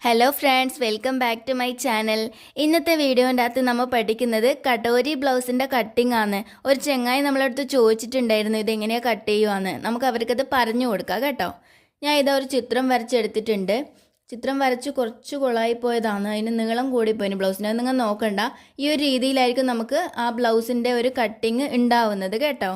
Hello friends, welcome back to my channel. ഇന്നത്തെ വീഡിയോൻ്റെ അകത്ത് നമ്മൾ പഠിക്കുന്നത് കട്ടോരി ബ്ലൗസിൻ്റെ കട്ടിംഗ് ആണ്. ഒരു ചെങ്ങായി നമ്മളടുത്ത് ചോദിച്ചിട്ടുണ്ടായിരുന്നു ഇതെങ്ങനെയാണ് കട്ട് ചെയ്യുവാന്ന്. നമുക്ക് അവർക്കത് പറഞ്ഞു കൊടുക്കാം കേട്ടോ. ഞാൻ ഇതാ ഒരു ചിത്രം വരച്ചെടുത്തിട്ടുണ്ട്. ചിത്രം വരച്ച് കുറച്ച് കൊളായി പോയതാണ്, അതിന് നീളം കൂടിപ്പോയിന് ബ്ലൗസിന്. നിങ്ങൾ നോക്കണ്ട, ഈ ഒരു രീതിയിലായിരിക്കും നമുക്ക് ആ ബ്ലൗസിൻ്റെ ഒരു കട്ടിങ് ഉണ്ടാവുന്നത് കേട്ടോ.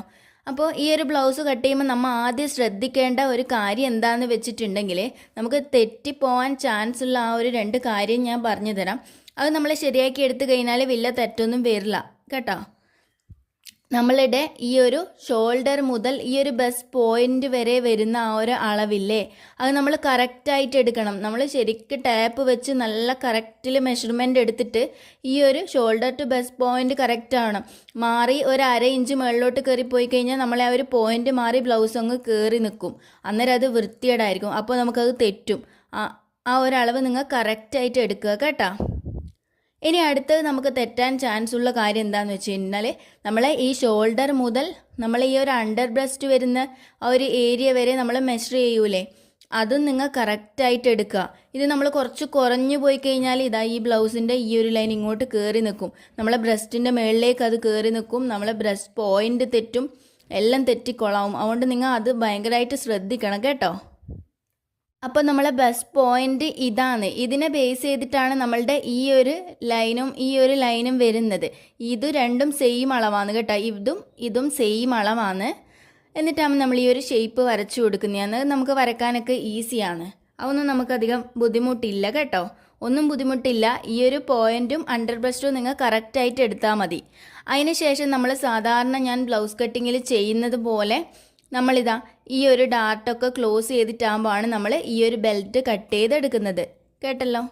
അപ്പോൾ ഈ ഒരു ബ്ലൗസ് കട്ട് ചെയ്യുമ്പോൾ നമ്മൾ ആദ്യം ശ്രദ്ധിക്കേണ്ട ഒരു കാര്യം എന്താണെന്ന് വെച്ചിട്ടുണ്ടെങ്കിൽ, നമുക്ക് തെറ്റിപ്പോവാൻ ചാൻസ് ഉള്ള ആ ഒരു 2 കാര്യം ഞാൻ പറഞ്ഞു തരാം. അത് നമ്മൾ ശരിയാക്കി എടുത്തു കഴിഞ്ഞാൽ വലിയ തെറ്റൊന്നും വരില്ല കേട്ടോ. നമ്മളുടെ ഈ ഒരു ഷോൾഡർ മുതൽ ഈ ഒരു ബസ് പോയിന്റ് വരെ വരുന്ന ആ ഒരു അളവില്ലേ, അത് നമ്മൾ കറക്റ്റായിട്ട് എടുക്കണം. നമ്മൾ ശരിക്കും ടാപ്പ് വെച്ച് നല്ല കറക്റ്റിൽ മെഷർമെൻറ്റ് എടുത്തിട്ട് ഈ ഒരു shoulder to bust point correct ആവണം. മാറി ഒരു 1/2 ഇഞ്ച് മുകളിലോട്ട് കയറി പോയി കഴിഞ്ഞാൽ നമ്മളെ ആ ഒരു പോയിന്റ് മാറി ബ്ലൗസ് അങ്ങ് കയറി നിൽക്കും. അന്നേരം അത് വൃത്തികേടായിരിക്കും. അപ്പോൾ നമുക്കത് തെറ്റും. ആ ഒരളവ് നിങ്ങൾ കറക്റ്റായിട്ട് എടുക്കുക കേട്ടോ. ഇനി അടുത്തത് നമുക്ക് തെറ്റാൻ ചാൻസ് ഉള്ള കാര്യം എന്താണെന്ന് വെച്ച് കഴിഞ്ഞാൽ, നമ്മളെ ഈ ഷോൾഡർ മുതൽ നമ്മൾ ഈ ഒരു അണ്ടർ ബ്രസ്റ്റ് വരുന്ന ആ ഒരു ഏരിയ വരെ നമ്മൾ മെഷർ ചെയ്യൂലേ, അതും നിങ്ങൾ കറക്റ്റായിട്ട് എടുക്കുക. ഇത് നമ്മൾ കുറച്ച് കുറഞ്ഞു പോയി കഴിഞ്ഞാൽ ഇതാ ഈ ബ്ലൗസിൻ്റെ ഈ ഒരു ലൈൻ ഇങ്ങോട്ട് കയറി നിൽക്കും. നമ്മളെ ബ്രസ്റ്റിൻ്റെ മുകളിലേക്ക് അത് കയറി നിൽക്കും. നമ്മളെ ബ്രസ്റ്റ് പോയിൻ്റ് തെറ്റും, എല്ലാം തെറ്റിക്കൊള്ളാവും. അതുകൊണ്ട് നിങ്ങൾ അത് ഭയങ്കരമായിട്ട് ശ്രദ്ധിക്കണം കേട്ടോ. അപ്പോൾ നമ്മളെ ബസ് പോയിന്റ് ഇതാണ്. ഇതിനെ ബേസ് ചെയ്തിട്ടാണ് നമ്മളുടെ ഈ ഒരു ലൈനും വരുന്നത്. ഇത് രണ്ടും സെയിം അളവാണ് കേട്ടോ. ഇതും സെയിം അളവാണ്. എന്നിട്ടാണ് നമ്മൾ ഈ ഒരു ഷേപ്പ് വരച്ചു കൊടുക്കുന്നതാണ്. നമുക്ക് വരക്കാനൊക്കെ ഈസിയാണ്. അതൊന്നും നമുക്കധികം ബുദ്ധിമുട്ടില്ല കേട്ടോ. ഒന്നും ബുദ്ധിമുട്ടില്ല. ഈ ഒരു പോയിന്റും അണ്ടർ ബ്രസ്റ്റും നിങ്ങൾ കറക്റ്റായിട്ട് എടുത്താൽ മതി. അതിന് ശേഷം നമ്മൾ സാധാരണ ഞാൻ ബ്ലൗസ് കട്ടിങ്ങിൽ ചെയ്യുന്നത് പോലെ നമ്മളിതാ ഈ ഒരു ഡാർട്ടൊക്കെ ക്ലോസ് ചെയ്തിട്ടാകുമ്പോഴാണ് നമ്മൾ ഈ ഒരു ബെൽറ്റ് കട്ട് ചെയ്തെടുക്കുന്നത് കേട്ടല്ലോ.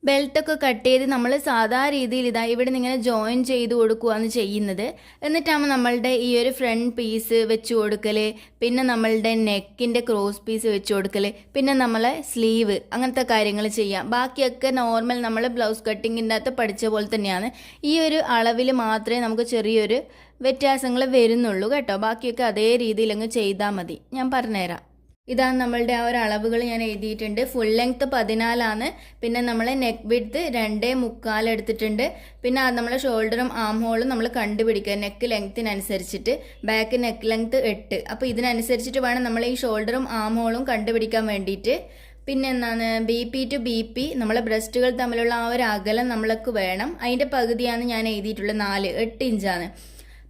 ബെൽറ്റൊക്കെ കട്ട് ചെയ്ത് നമ്മൾ സാധാ രീതിയിൽ ഇതാ ഇവിടെ നിന്ന് ഇങ്ങനെ ജോയിൻ ചെയ്ത് കൊടുക്കുകയാണ് ചെയ്യുന്നത്. എന്നിട്ടാണ് നമ്മളുടെ ഈ ഒരു ഫ്രണ്ട് പീസ് വെച്ച് കൊടുക്കൽ, പിന്നെ നമ്മളുടെ നെക്കിൻ്റെ ക്രോസ് പീസ് വെച്ച് കൊടുക്കൽ, പിന്നെ നമ്മളെ സ്ലീവ്, അങ്ങനത്തെ കാര്യങ്ങൾ ചെയ്യാം. ബാക്കിയൊക്കെ നോർമൽ നമ്മൾ ബ്ലൗസ് കട്ടിങ്ങിൻ്റെ അകത്ത് പഠിച്ച പോലെ തന്നെയാണ്. ഈ ഒരു അളവിൽ മാത്രമേ നമുക്ക് ചെറിയൊരു വ്യത്യാസങ്ങൾ വരുന്നുള്ളൂ കേട്ടോ. ബാക്കിയൊക്കെ അതേ രീതിയിൽ അങ്ങ് ചെയ്താൽ മതി. ഞാൻ പറഞ്ഞുതരാം. ഇതാണ് നമ്മളുടെ ആ ഒരു അളവുകൾ ഞാൻ എഴുതിയിട്ടുണ്ട്. ഫുൾ ലെങ്ത്ത് 14 പിന്നെ നമ്മളെ നെക്ക് വിഡ്ത്ത് 2.25 എടുത്തിട്ടുണ്ട്. പിന്നെ നമ്മളെ ഷോൾഡറും ആം ഹോളും നമ്മൾ കണ്ടുപിടിക്കുക നെക്ക് ലെങ്ത്തിനനുസരിച്ചിട്ട്. Back neck length 8. അപ്പോൾ ഇതിനനുസരിച്ചിട്ട് വേണം നമ്മൾ ഈ ഷോൾഡറും ആം ഹോളും കണ്ടുപിടിക്കാൻ വേണ്ടിയിട്ട്. പിന്നെ എന്താണ് BP ടു BP നമ്മളെ ബ്രസ്റ്റുകൾ തമ്മിലുള്ള ആ ഒരു അകലം നമ്മൾക്ക് വേണം. അതിൻ്റെ പകുതിയാണ് ഞാൻ എഴുതിയിട്ടുള്ളത്. 8 ഇഞ്ചാണ്.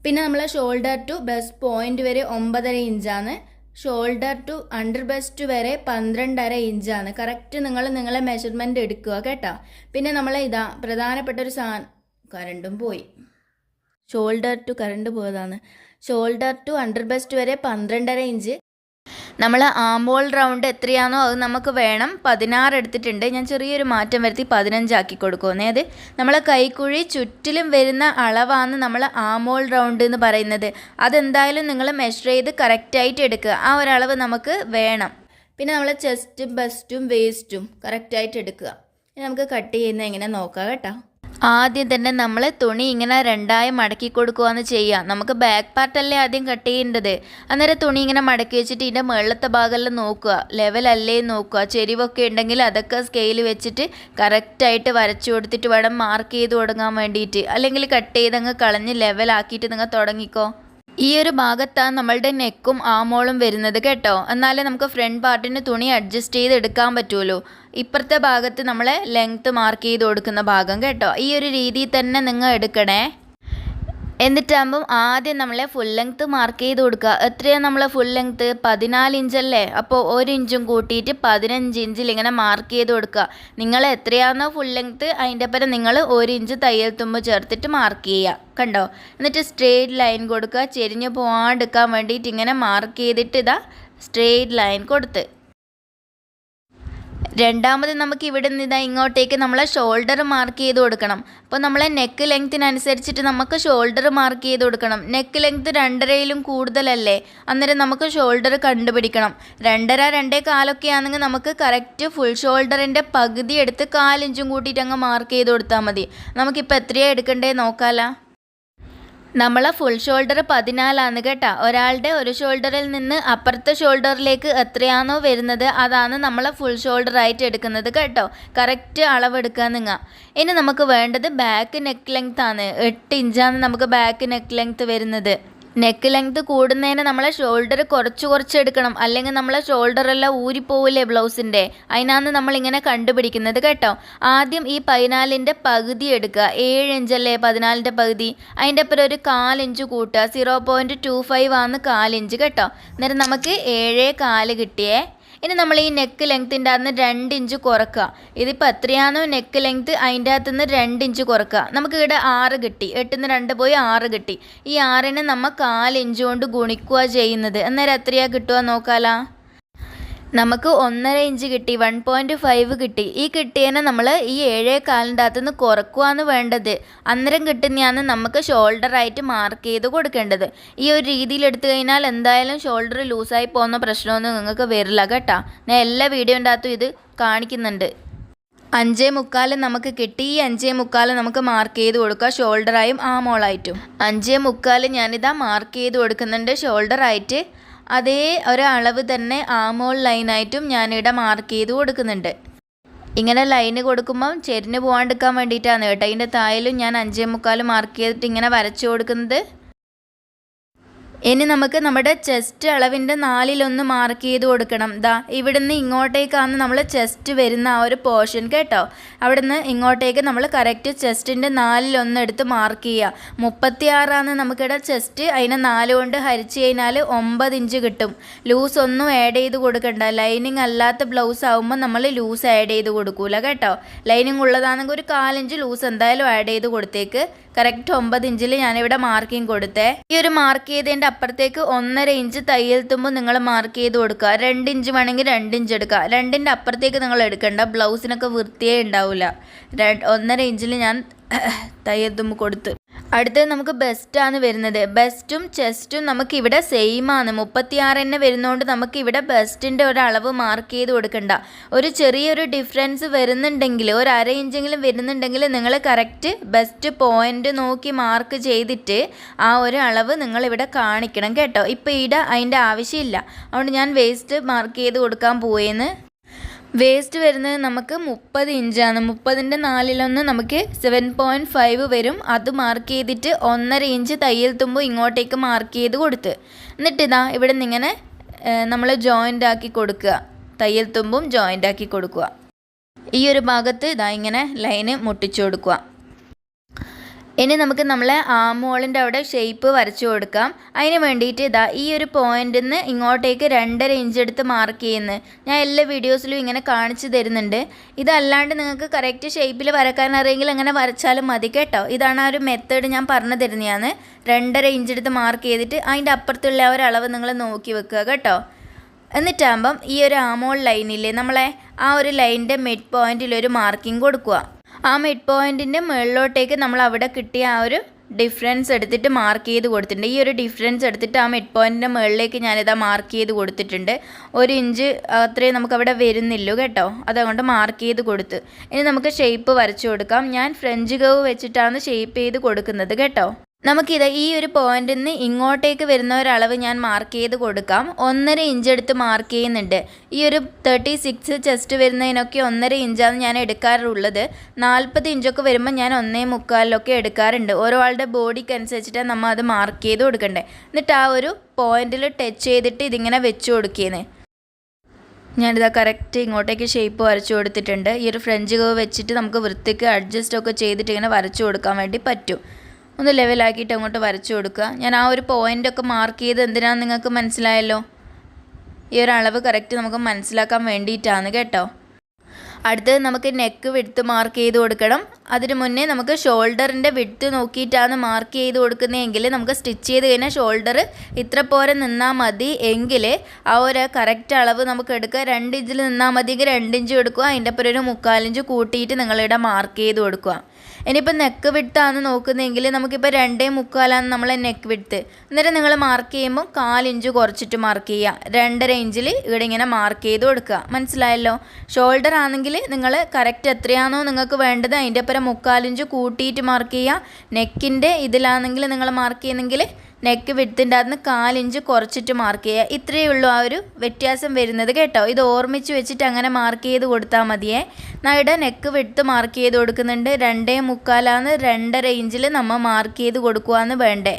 പിന്നെ നമ്മളെ ഷോൾഡർ ടു ബസ്റ്റ് പോയിന്റ് വരെ 9.5 ഇഞ്ചാണ്. ഷോൾഡർ ടു അണ്ടർ ബസ്റ്റ് വരെ 12.5 ഇഞ്ചാണ്. കറക്റ്റ് നിങ്ങളെ മെഷർമെൻറ്റ് എടുക്കുക കേട്ടോ. പിന്നെ നമ്മളെ പ്രധാനപ്പെട്ട ഒരു കറണ്ടും പോയി. ഷോൾഡർ ടു അണ്ടർ ബസ്റ്റ് വരെ 12.5 ഇഞ്ച്. നമ്മൾ ആംബോൾ റൗണ്ട് എത്രയാണോ അത് നമുക്ക് വേണം. 16 എടുത്തിട്ടുണ്ട്. ഞാൻ ചെറിയൊരു മാറ്റം വരുത്തി 15 ആക്കി കൊടുക്കുമെന്നേ. അത് നമ്മളെ കൈക്കുഴി ചുറ്റിലും വരുന്ന അളവാണ് നമ്മൾ ആംബോൾ റൗണ്ട് എന്ന് പറയുന്നത്. അതെന്തായാലും നിങ്ങൾ മെഷർ ചെയ്ത് കറക്റ്റായിട്ട് എടുക്കുക. ആ ഒരളവ് നമുക്ക് വേണം. പിന്നെ നമ്മൾ ചെസ്റ്റും ബസ്റ്റും വേസ്റ്റും കറക്റ്റായിട്ട് എടുക്കുക. നമുക്ക് കട്ട് ചെയ്യുന്നത് എങ്ങനെ നോക്കാം കേട്ടോ. ആദ്യം തന്നെ നമ്മൾ തുണി ഇങ്ങനെ 2ആയി മടക്കി കൊടുക്കുകയെന്ന് ചെയ്യുക. നമുക്ക് ബാക്ക് പാർട്ടല്ലേ ആദ്യം കട്ട് ചെയ്യേണ്ടത്. അന്നേരം തുണി ഇങ്ങനെ മടക്കി വെച്ചിട്ട് ഇതിൻ്റെ മുകളിലത്തെ ഭാഗമെല്ലാം നോക്കുക, ലെവലല്ലേ നോക്കുക. ചെരിവൊക്കെ ഉണ്ടെങ്കിൽ അതൊക്കെ സ്കെയിൽ വെച്ചിട്ട് കറക്റ്റായിട്ട് വരച്ചു കൊടുത്തിട്ട് വേണം മാർക്ക് ചെയ്ത് തുടങ്ങാൻ വേണ്ടിയിട്ട്. അല്ലെങ്കിൽ കട്ട് ചെയ്തങ്ങ് കളഞ്ഞ് ലെവലാക്കിയിട്ട് നിങ്ങൾ തുടങ്ങിക്കോ. ഈ ഒരു ഭാഗത്താണ് നമ്മളുടെ നെക്കും ആമോളും വരുന്നത് കേട്ടോ. എന്നാലേ നമുക്ക് ഫ്രണ്ട് പാർട്ടിന് തുണി അഡ്ജസ്റ്റ് ചെയ്ത് എടുക്കാൻ പറ്റുമല്ലോ. ഇപ്പുറത്തെ ഭാഗത്ത് നമ്മളെ ലെങ്ത്ത് മാർക്ക് ചെയ്ത് കൊടുക്കുന്ന ഭാഗം കേട്ടോ. ഈ ഒരു രീതിയിൽ തന്നെ നിങ്ങൾ എടുക്കണേ. എന്നിട്ടാകുമ്പം ആദ്യം നമ്മളെ ഫുൾ ലെങ്ത്ത് മാർക്ക് ചെയ്ത് കൊടുക്കുക. എത്രയാണ് നമ്മളെ ഫുൾ ലെങ്ത്ത്? 14 ഇഞ്ചല്ലേ. അപ്പോൾ 1 ഇഞ്ചും കൂട്ടിയിട്ട് 15 ഇഞ്ചിൽ ഇങ്ങനെ മാർക്ക് ചെയ്ത് കൊടുക്കുക. നിങ്ങൾ എത്രയാണോ ഫുൾ ലെങ്ത്ത് അതിൻ്റെ പരം നിങ്ങൾ 1 ഇഞ്ച് തയ്യൽ തുമ്പ് ചേർത്തിട്ട് മാർക്ക് ചെയ്യുക. കണ്ടോ? എന്നിട്ട് സ്ട്രെയിറ്റ് ലൈൻ കൊടുക്കുക. ചെരിഞ്ഞ് പോകാണ്ടിരിക്കാൻ വേണ്ടിയിട്ട് ഇങ്ങനെ മാർക്ക് ചെയ്തിട്ട് ഇതാ സ്ട്രെയിറ്റ് ലൈൻ കൊടുത്ത്. രണ്ടാമത് നമുക്ക് ഇവിടെ നിന്ന് ഇങ്ങോട്ടേക്ക് നമ്മളെ ഷോൾഡർ മാർക്ക് ചെയ്ത് കൊടുക്കണം. അപ്പോൾ നമ്മളെ നെക്ക് ലെങ്ത്തിനനുസരിച്ചിട്ട് നമുക്ക് ഷോൾഡർ മാർക്ക് ചെയ്ത് കൊടുക്കണം. നെക്ക് ലെങ്ത്ത് 2.5-ലും കൂടുതലല്ലേ, അന്നേരം നമുക്ക് ഷോൾഡർ കണ്ടുപിടിക്കണം. 2.5 2.25 ആണെങ്കിൽ നമുക്ക് കറക്റ്റ് ഫുൾ ഷോൾഡറിൻ്റെ പകുതി എടുത്ത് 4 ഇഞ്ചും കൂട്ടിയിട്ട് അങ്ങ് മാർക്ക് ചെയ്ത് കൊടുത്താൽ മതി. നമുക്കിപ്പോൾ എത്രയാണ് എടുക്കണ്ടേ നോക്കാമല്ലോ. നമ്മളെ ഫുൾ ഷോൾഡർ 14 കേട്ടോ. ഒരാളുടെ ഒരു ഷോൾഡറിൽ നിന്ന് അപ്പുറത്തെ ഷോൾഡറിലേക്ക് എത്രയാണോ വരുന്നത് അതാണ് നമ്മളെ ഫുൾ ഷോൾഡർ ആയിട്ട് എടുക്കുന്നത് കേട്ടോ. കറക്റ്റ് അളവെടുക്കുക നിങ്ങൾ. ഇനി നമുക്ക് വേണ്ടത് ബാക്ക് നെക്ക് ലെങ്ത് ആണ്. 8 ഇഞ്ചാണ് നമുക്ക് ബാക്ക് നെക്ക് ലെങ്ത് വരുന്നത്. നെക്ക് ലെങ്ത് കൂടുന്നതിന് നമ്മളെ ഷോൾഡർ കുറച്ച് എടുക്കണം, അല്ലെങ്കിൽ നമ്മളെ ഷോൾഡറെല്ലാം ഊരിപ്പോവില്ലേ ബ്ലൗസിൻ്റെ. അതിനാണ് നമ്മളിങ്ങനെ കണ്ടുപിടിക്കുന്നത് കേട്ടോ. ആദ്യം ഈ 14ൻ്റെ പകുതി എടുക്കുക. 7 ഇഞ്ചല്ലേ 14ൻ്റെ പകുതി, അതിൻ്റെ അപ്പുറം ഒരു 1/4 ഇഞ്ച് കൂട്ടുക. 0.25 ആണ് 1/4 ഇഞ്ച് കേട്ടോ. അന്നേരം നമുക്ക് 7.25 കിട്ടിയേ. ഇനി നമ്മൾ ഈ നെക്ക് ലെങ്ത്തിൻ്റെ അകത്ത് നിന്ന് 2 ഇഞ്ച് കുറക്കുക. ഇതിപ്പോൾ എത്രയാണോ നെക്ക് ലെങ്ത്ത് അതിൻ്റെ അകത്ത് നിന്ന് 2 ഇഞ്ച് കുറക്കുക. നമുക്ക് ഇവിടെ 6 കിട്ടി. 8ന്ന് 2 പോയി 6 കിട്ടി. ഈ 6നെ നമ്മൾ 1/4 ഇഞ്ച് കൊണ്ട് ഗുണിക്കുക ചെയ്യുന്നത്. അന്നേരം എത്രയാണ് കിട്ടുക നോക്കാലോ. നമുക്ക് 1.5 ഇഞ്ച് കിട്ടി, 1.5 കിട്ടി. ഈ കിട്ടിയതിനെ നമ്മൾ ഈ 7.25ൻ്റെ അകത്ത് നിന്ന് കുറക്കുകയാണ് വേണ്ടത്. അന്നേരം കിട്ടുന്നതാണ് നമുക്ക് ഷോൾഡറായിട്ട് മാർക്ക് ചെയ്ത് കൊടുക്കേണ്ടത്. ഈ ഒരു രീതിയിൽ എടുത്തു കഴിഞ്ഞാൽ എന്തായാലും ഷോൾഡർ ലൂസായി പോകുന്ന പ്രശ്നമൊന്നും നിങ്ങൾക്ക് വരില്ല കേട്ടോ. ഞാൻ എല്ലാ വീഡിയോൻ്റെ അകത്തും ഇത് കാണിക്കുന്നുണ്ട്. 5.25 നമുക്ക് കിട്ടി. ഈ 5.25 നമുക്ക് മാർക്ക് ചെയ്ത് കൊടുക്കുക ഷോൾഡറായും ആമോളായിട്ടും. 5.25 ഞാനിതാ മാർക്ക് ചെയ്ത് കൊടുക്കുന്നുണ്ട് ഷോൾഡറായിട്ട്. അതേ ഒരളവ് തന്നെ ആമോൾ ലൈനായിട്ടും ഞാനിവിടെ മാർക്ക് ചെയ്ത് കൊടുക്കുന്നുണ്ട്. ഇങ്ങനെ ലൈന് കൊടുക്കുമ്പം ചെരിഞ്ഞ് പോകാണ്ടിരിക്കാൻ വേണ്ടിയിട്ടാണ് കേട്ടോ. അതിൻ്റെ താഴെയും ഞാൻ 5.25 മാർക്ക് ചെയ്തിട്ട് ഇങ്ങനെ വരച്ചു കൊടുക്കുന്നത്. ഇനി നമുക്ക് നമ്മുടെ ചെസ്റ്റ് അളവിൻ്റെ 4/1 മാർക്ക് ചെയ്ത് കൊടുക്കണം. ദാ ഇവിടുന്ന് ഇങ്ങോട്ടേക്കാണ് നമ്മൾ ചെസ്റ്റ് വരുന്ന ആ ഒരു പോർഷൻ കേട്ടോ. അവിടുന്ന് ഇങ്ങോട്ടേക്ക് നമ്മൾ കറക്റ്റ് ചെസ്റ്റിൻ്റെ 4/1 എടുത്ത് മാർക്ക് ചെയ്യുക. 36 നമുക്കിവിടെ ചെസ്റ്റ്. അതിനെ 4 കൊണ്ട് ഹരിച്ച് കഴിഞ്ഞാൽ 9 ഇഞ്ച് കിട്ടും. ലൂസ് ഒന്നും ആഡ് ചെയ്ത് കൊടുക്കണ്ട. ലൈനിങ് അല്ലാത്ത ബ്ലൗസ് ആകുമ്പോൾ നമ്മൾ ലൂസ് ആഡ് ചെയ്ത് കൊടുക്കൂല കേട്ടോ. ലൈനിങ് ഉള്ളതാണെങ്കിൽ ഒരു 1/4 ഇഞ്ച് ലൂസ് എന്തായാലും ആഡ് ചെയ്ത് കൊടുത്തേക്ക്. കറക്റ്റ് 9 ഇഞ്ചിൽ ഞാനിവിടെ മാർക്കിങ് കൊടുത്തേ. ഈ ഒരു മാർക്ക് ചെയ്തതിൻ്റെ അപ്പുറത്തേക്ക് 1.5 ഇഞ്ച് തയ്യൽ തുമ്പ് നിങ്ങൾ മാർക്ക് ചെയ്ത് കൊടുക്കുക. 2 ഇഞ്ച് വേണമെങ്കിൽ 2 ഇഞ്ച് എടുക്കുക. 2ൻ്റെ അപ്പുറത്തേക്ക് നിങ്ങൾ എടുക്കണ്ട, ബ്ലൗസിനൊക്കെ വൃത്തിയേ ഉണ്ടാവില്ല. 1.5 ഇഞ്ചിൽ ഞാൻ തയ്യൽ തുമ്പ് കൊടുത്ത്. അടുത്തത് നമുക്ക് ബെസ്റ്റാണ് വരുന്നത്. ബെസ്റ്റും ചെസ്റ്റും നമുക്കിവിടെ സെയിം ആണ്. 36 തന്നെ വരുന്നതുകൊണ്ട് നമുക്കിവിടെ ബെസ്റ്റിൻ്റെ ഒരളവ് മാർക്ക് ചെയ്ത് കൊടുക്കണ്ട. ഒരു ചെറിയൊരു ഡിഫറൻസ് വരുന്നുണ്ടെങ്കിൽ, ഒരു 1/2 ഇഞ്ചെങ്കിലും വരുന്നുണ്ടെങ്കിൽ നിങ്ങൾ കറക്റ്റ് ബെസ്റ്റ് പോയിൻ്റ് നോക്കി മാർക്ക് ചെയ്തിട്ട് ആ ഒരു അളവ് നിങ്ങളിവിടെ കാണിക്കണം കേട്ടോ. ഇപ്പോൾ ഇവിടെ അതിൻ്റെ ആവശ്യമില്ല. അതുകൊണ്ട് ഞാൻ വേസ്റ്റ് മാർക്ക് ചെയ്ത് കൊടുക്കാൻ പോയെന്ന്. വേസ്റ്റ് വരുന്നത് നമുക്ക് 30 ഇഞ്ചാണ്. 30ൻ്റെ 4/1 നമുക്ക് 7.5 വരും. അത് മാർക്ക് ചെയ്തിട്ട് 1.5 ഇഞ്ച് തയ്യൽ തുമ്പ് ഇങ്ങോട്ടേക്ക് മാർക്ക് ചെയ്ത് കൊടുത്ത്. എന്നിട്ട് ഇതാ ഇവിടെ നിന്ന് ഇങ്ങനെ നമ്മൾ ജോയിൻ്റ് ആക്കി കൊടുക്കുക. തയ്യൽ തുമ്പും ജോയിൻ്റ് ആക്കി കൊടുക്കുക. ഈ ഒരു ഭാഗത്ത് ഇതാ ഇങ്ങനെ ലൈന് മുട്ടിച്ചു കൊടുക്കുക. ഇനി നമുക്ക് നമ്മളെ ആമോളിൻ്റെ അവിടെ ഷേപ്പ് വരച്ചു കൊടുക്കാം. അതിന് വേണ്ടിയിട്ട് ഇതാ ഈ ഒരു പോയിന്റിൽ നിന്ന് ഇങ്ങോട്ടേക്ക് 2.5 ഇഞ്ച് എടുത്ത് മാർക്ക് ചെയ്യുന്നത് ഞാൻ എല്ലാ വീഡിയോസിലും ഇങ്ങനെ കാണിച്ചു തരുന്നുണ്ട്. ഇതല്ലാണ്ട് നിങ്ങൾക്ക് കറക്റ്റ് ഷേപ്പിൽ വരക്കാൻ അറിയെങ്കിൽ അങ്ങനെ വരച്ചാലും മതി കേട്ടോ. ഇതാണ് ആ ഒരു മെത്തേഡ് ഞാൻ പറഞ്ഞു തരുന്നതാണ്. 2.5 ഇഞ്ച് എടുത്ത് മാർക്ക് ചെയ്തിട്ട് അതിൻ്റെ അപ്പുറത്തുള്ള ആ ഒരു അളവ് നിങ്ങൾ നോക്കി വെക്കുക കേട്ടോ. എന്നിട്ടാകുമ്പം ഈ ഒരു ആമോൾ ലൈനില്ലേ, നമ്മളെ ആ ഒരു ലൈനിൻ്റെ മിഡ് പോയിന്റിൽ ഒരു മാർക്കിംഗ് കൊടുക്കുക. ആ മിഡ് പോയിൻറ്റിൻ്റെ മുകളിലോട്ടേക്ക് നമ്മൾ അവിടെ കിട്ടിയ ആ ഒരു ഡിഫറൻസ് എടുത്തിട്ട് മാർക്ക് ചെയ്ത് കൊടുത്തിട്ടുണ്ട്. ഈ ഒരു ഡിഫറൻസ് എടുത്തിട്ട് ആ മിഡ് പോയിൻറ്റിൻ്റെ മുകളിലേക്ക് ഞാനിതാ മാർക്ക് ചെയ്ത് കൊടുത്തിട്ടുണ്ട്. 1 ഇഞ്ച് അത്രയും നമുക്കവിടെ വരുന്നില്ലല്ലോ കേട്ടോ. അതുകൊണ്ട് മാർക്ക് ചെയ്ത് കൊടുത്ത്. ഇനി നമുക്ക് ഷേപ്പ് വരച്ചു കൊടുക്കാം. ഞാൻ ഫ്രഞ്ച് കർവ് വെച്ചിട്ടാണ് ഷേപ്പ് ചെയ്ത് കൊടുക്കുന്നത് കേട്ടോ. നമുക്കിത് ഈ ഒരു പോയിന്റിൽ നിന്ന് ഇങ്ങോട്ടേക്ക് വരുന്ന ഒരളവ് ഞാൻ മാർക്ക് ചെയ്ത് കൊടുക്കാം. 1.5 ഇഞ്ച് എടുത്ത് മാർക്ക് ചെയ്യുന്നുണ്ട്. ഈ ഒരു 36 ചെസ്റ്റ് വരുന്നതിനൊക്കെ 1.5 ഇഞ്ചാണ് ഞാൻ എടുക്കാറുള്ളത്. 40 ഇഞ്ചൊക്കെ വരുമ്പോൾ ഞാൻ 1.25 എടുക്കാറുണ്ട്. ഓരോ ആളുടെ ബോഡിക്ക് അനുസരിച്ചിട്ടാണ് നമ്മൾ അത് മാർക്ക് ചെയ്ത് കൊടുക്കണ്ടേ. എന്നിട്ട് ആ ഒരു പോയിന്റിൽ ടച്ച് ചെയ്തിട്ട് ഇതിങ്ങനെ വെച്ച് കൊടുക്കുന്നത്. ഞാനിതാ കറക്റ്റ് ഇങ്ങോട്ടേക്ക് ഷേപ്പ് വരച്ചു കൊടുത്തിട്ടുണ്ട്. ഈ ഒരു ഫ്രഞ്ച് കർവ് വെച്ചിട്ട് നമുക്ക് വൃത്തിക്ക് അഡ്ജസ്റ്റൊക്കെ ചെയ്തിട്ട് ഇങ്ങനെ വരച്ചു കൊടുക്കാൻ വേണ്ടി പറ്റും. ഒന്ന് ലെവലാക്കിയിട്ട് അങ്ങോട്ട് വരച്ചു കൊടുക്കുക. ഞാൻ ആ ഒരു പോയിൻ്റൊക്കെ മാർക്ക് ചെയ്ത് എന്തിനാണെന്ന് നിങ്ങൾക്ക് മനസ്സിലായല്ലോ. ഈ ഒരു അളവ് കറക്റ്റ് നമുക്ക് മനസ്സിലാക്കാൻ വേണ്ടിയിട്ടാണ് കേട്ടോ. അടുത്തത് നമുക്ക് നെക്ക് വിഡ്ത്ത് മാർക്ക് ചെയ്ത് കൊടുക്കണം. അതിന് മുന്നേ നമുക്ക് ഷോൾഡറിൻ്റെ വിഡ്ത്ത് നോക്കിയിട്ടാണ് മാർക്ക് ചെയ്ത് കൊടുക്കുന്നതെങ്കിൽ നമുക്ക് സ്റ്റിച്ച് ചെയ്ത് കഴിഞ്ഞാൽ ഷോൾഡർ ഇത്ര പോരെ നിന്നാൽ മതി എങ്കിൽ ആ ഒരു കറക്റ്റ് അളവ് നമുക്ക് എടുക്കുക. 2 ഇഞ്ചിൽ നിന്നാൽ മതിയെങ്കിൽ 2 ഇഞ്ച് എടുക്കുക. അതിൻ്റെ അപ്പുറം ഒരു 3/4 ഇഞ്ച് കൂട്ടിയിട്ട് നിങ്ങളിവിടെ മാർക്ക് ചെയ്ത് കൊടുക്കുക. ഇനിയിപ്പോൾ നെക്ക് വിഡ്ത്താണ് നോക്കുന്നതെങ്കിൽ നമുക്കിപ്പോൾ 2.25 നമ്മളെ നെക്ക് വിഡ്ത്ത്. അന്നേരം നിങ്ങൾ മാർക്ക് ചെയ്യുമ്പോൾ 4 ഇഞ്ച് കുറച്ചിട്ട് മാർക്ക് ചെയ്യുക. 2.5 ഇഞ്ചിൽ ഇവിടെ ഇങ്ങനെ മാർക്ക് ചെയ്ത് കൊടുക്കുക. മനസ്സിലായല്ലോ? ഷോൾഡർ ആണെങ്കിൽ നിങ്ങൾ കറക്റ്റ് എത്രയാണോ നിങ്ങൾക്ക് വേണ്ടത് അതിൻ്റെ അപ്പുറം 3/4 ഇഞ്ച് കൂട്ടിയിട്ട് മാർക്ക് ചെയ്യുക. നെക്കിൻ്റെ ഇതിലാണെങ്കിൽ നിങ്ങൾ മാർക്ക് ചെയ്യുന്നെങ്കിൽ നെക്ക് വിഡ്ത്തിൻ്റെ അകത്ത് 4 ഇഞ്ച് കുറച്ചിട്ട് മാർക്ക് ചെയ്യുക. ഇത്രയേ ഉള്ളൂ ആ ഒരു വ്യത്യാസം വരുന്നത് കേട്ടോ. ഇത് ഓർമ്മിച്ച് വെച്ചിട്ട് അങ്ങനെ മാർക്ക് ചെയ്ത് കൊടുത്താൽ മതിയേ. ഇവിടെ നെക്ക് വിഡ്ത്ത് മാർക്ക് ചെയ്ത് കൊടുക്കുന്നുണ്ട്. 2.25 2.5 ഇഞ്ചിൽ നമ്മൾ മാർക്ക് ചെയ്ത് കൊടുക്കുകയെന്ന് വേണ്ടേ.